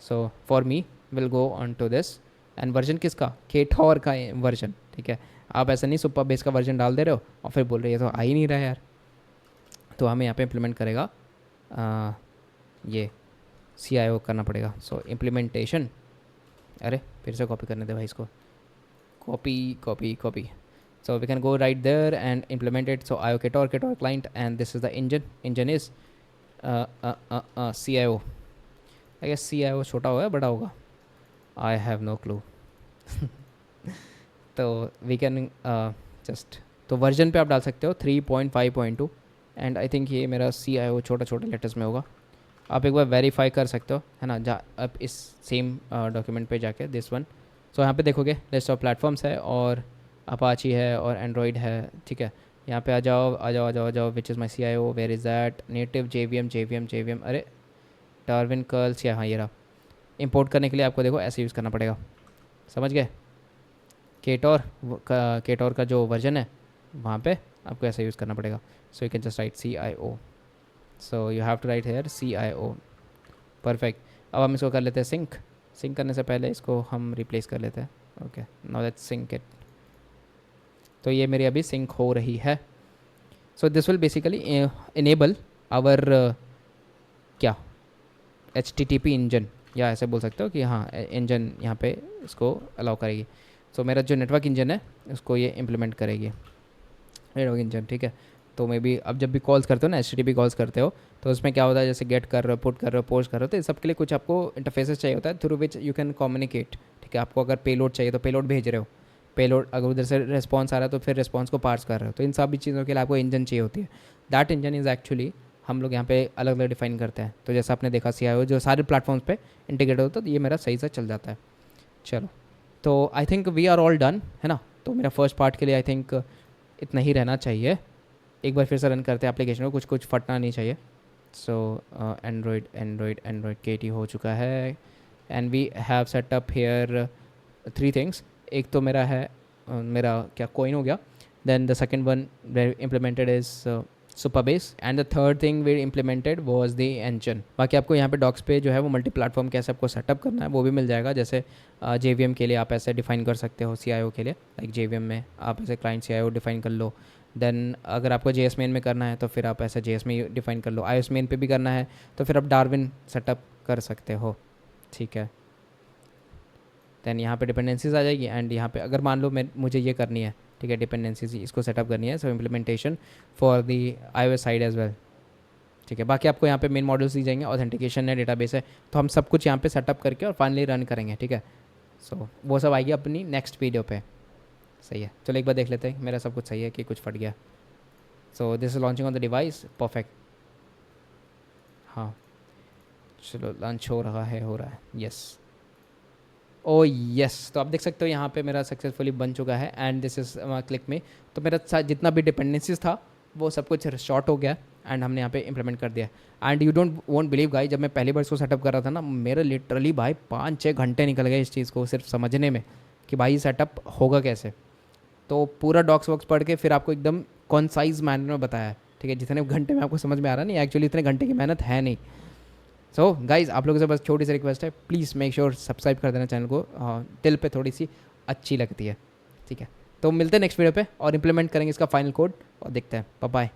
So for me will go on to this and version किसका, Ktor का वर्जन, ठीक है। आप ऐसा नहीं सुपर बेस का version डाल दे रहे हो और फिर बोल रहे हो ये तो आ ही नहीं रहा है यार। तो हमें यहाँ पे इम्प्लीमेंट करेगा ये CIO करना पड़ेगा। सो इम्प्लीमेंटेशन, अरे फिर से कॉपी करने दे भाई इसको, copy copy copy. So we can go right there and implement it. So IO Ketor client and this is the engine. Engine is CIO. I guess CIO छोटा होगा बड़ा होगा, I have no clue. तो we can just, तो version पे आप डाल सकते हो 3.5.2 एंड आई थिंक ये मेरा CIO छोटा छोटा लेटर्स में होगा। आप एक बार वेरीफाई कर सकते हो, है ना, आप इस सेम डॉक्यूमेंट पे जाके दिस वन। सो यहाँ पे देखोगे लिस्ट ऑफ प्लेटफॉर्म्स है और अपाची है और एंड्रॉयड है, ठीक है। यहाँ पे आ जाओ आ जाओ आ जाओ आ जाओ, which is my C I O, where is that, native J V M, अरे टार्विन कर्ल्स, या हाँ ये रहा। इंपोर्ट करने के लिए आपको देखो ऐसे यूज़ करना पड़ेगा, समझ गए। केटोर केटोर का जो वर्जन है वहाँ पे आपको ऐसा यूज़ करना पड़ेगा। So you can just write CIO, so you have to write here CIO। Perfect. अब हम इसको कर लेते हैं सिंक। सिंक करने से पहले इसको हम रिप्लेस कर लेते हैं। Okay, now let's sync it. तो ये मेरी अभी सिंक हो रही है। So this will basically enable our क्या, HTTP इंजन, या ऐसे बोल सकते हो कि हाँ इंजन यहाँ पे इसको अलाउ करेगी। सो मेरा जो नेटवर्क इंजन है उसको ये इम्प्लीमेंट करेगी, नेटवर्क इंजन, ठीक है। तो मे बी अब जब भी कॉल्स करते हो ना, HTTP कॉल्स करते हो, तो उसमें क्या होता है, जैसे गेट कर रहे हो, पुट कर रहे हो, पोस्ट कर रहे हो, तो इस सब के लिए कुछ आपको इंटरफेसेस चाहिए होता है through which you can communicate, ठीक है। आपको अगर पेलोड चाहिए तो पेलोड भेज रहे हो, पेलोड अगर उधर से रिस्पॉन्स आ रहा है तो फिर रिस्पॉन्स को पार्स कर रहे हो, तो इन सभी चीज़ों के लिए आपको इंजन चाहिए होती है। दैट इंजन इज़ एक्चुअली हम लोग यहाँ पे अलग अलग डिफाइन करते हैं। तो जैसा आपने देखा CIO जो सारे प्लेटफॉर्म्स पे इंटीग्रेट होता है, तो ये मेरा सही से चल जाता है। चलो, तो I think we are all done, है ना। तो मेरा फर्स्ट पार्ट के लिए आई थिंक इतना ही रहना चाहिए। एक बार फिर से रन करते हैं एप्लीकेशन को, कुछ कुछ फटना नहीं चाहिए। सो एंड्रॉयड KT हो चुका है, and we have set up here 3 things. एक तो मेरा है मेरा क्या कोइन हो गया, then the second one implemented is Supabase, and the third thing we implemented was the engine। बाकी आपको यहाँ पे डॉक्स पे जो है वो मल्टी प्लेटफॉर्म कैसे आपको सेटअप करना है वो भी मिल जाएगा। जैसे JVM के लिए आप ऐसे डिफाइन कर सकते हो, CIO के लिए लाइक JVM में आप ऐसे क्लाइंट CIO डिफाइन कर लो। देन अगर आपको JS मेन में करना है तो फिर आप ऐसे JS में डिफाइन कर लो। iOS मेन पे भी करना है तो फिर आप डार्विन सेटअप कर सकते हो, ठीक है। दैन यहाँ पे डिपेंडेंसीज आ जाएगी, एंड यहाँ पे अगर मान लो मैं मुझे ये करनी है, ठीक है, डिपेंडेंसीज इसको सेटअप करनी है, सो implementation for the iOS side as well, ठीक है। बाकी आपको यहाँ पे मेन मॉडल्स दी जाएंगे, ऑथेंटिकेशन है, डेटाबेस है, तो हम सब कुछ यहाँ पे सेटअप करके और फाइनली रन करेंगे, ठीक है। सो वो सब आएगी अपनी नेक्स्ट वीडियो पे, सही है। चलो एक बार देख लेते हैं मेरा सब कुछ सही है कि कुछ फट गया। So this is launching on the device, perfect. हाँ चलो, लॉन्च हो रहा है, हो रहा है, यस। ओ यस, तो आप देख सकते हो यहाँ पे मेरा सक्सेसफुली बन चुका है, एंड दिस इज क्लिक में। तो मेरा जितना भी डिपेंडेंसीज था वो सब कुछ शॉर्ट हो गया, एंड हमने यहाँ पे इंप्लीमेंट कर दिया। And you don't won't believe guys, जब मैं पहली बार इसको सेटअप कर रहा था ना, मेरे लिटरली भाई 5-6 घंटे निकल गए इस चीज़ को सिर्फ समझने में कि भाई सेटअप होगा कैसे। तो पूरा डॉक्स वॉक्स पढ़ के फिर आपको एकदम कॉन्साइज मैनर में बताया है, ठीक है। जितने घंटे में आपको समझ में आ रहा नहीं, एक्चुअली इतने घंटे की मेहनत है नहीं। सो गाइज, आप लोगों से बस छोटी सी रिक्वेस्ट है, प्लीज़ मेक श्योर सब्सक्राइब कर देना चैनल को, दिल पे थोड़ी सी अच्छी लगती है, ठीक है। तो मिलते हैं नेक्स्ट वीडियो पे और इम्प्लीमेंट करेंगे इसका फाइनल कोड और देखते हैं। Bye bye.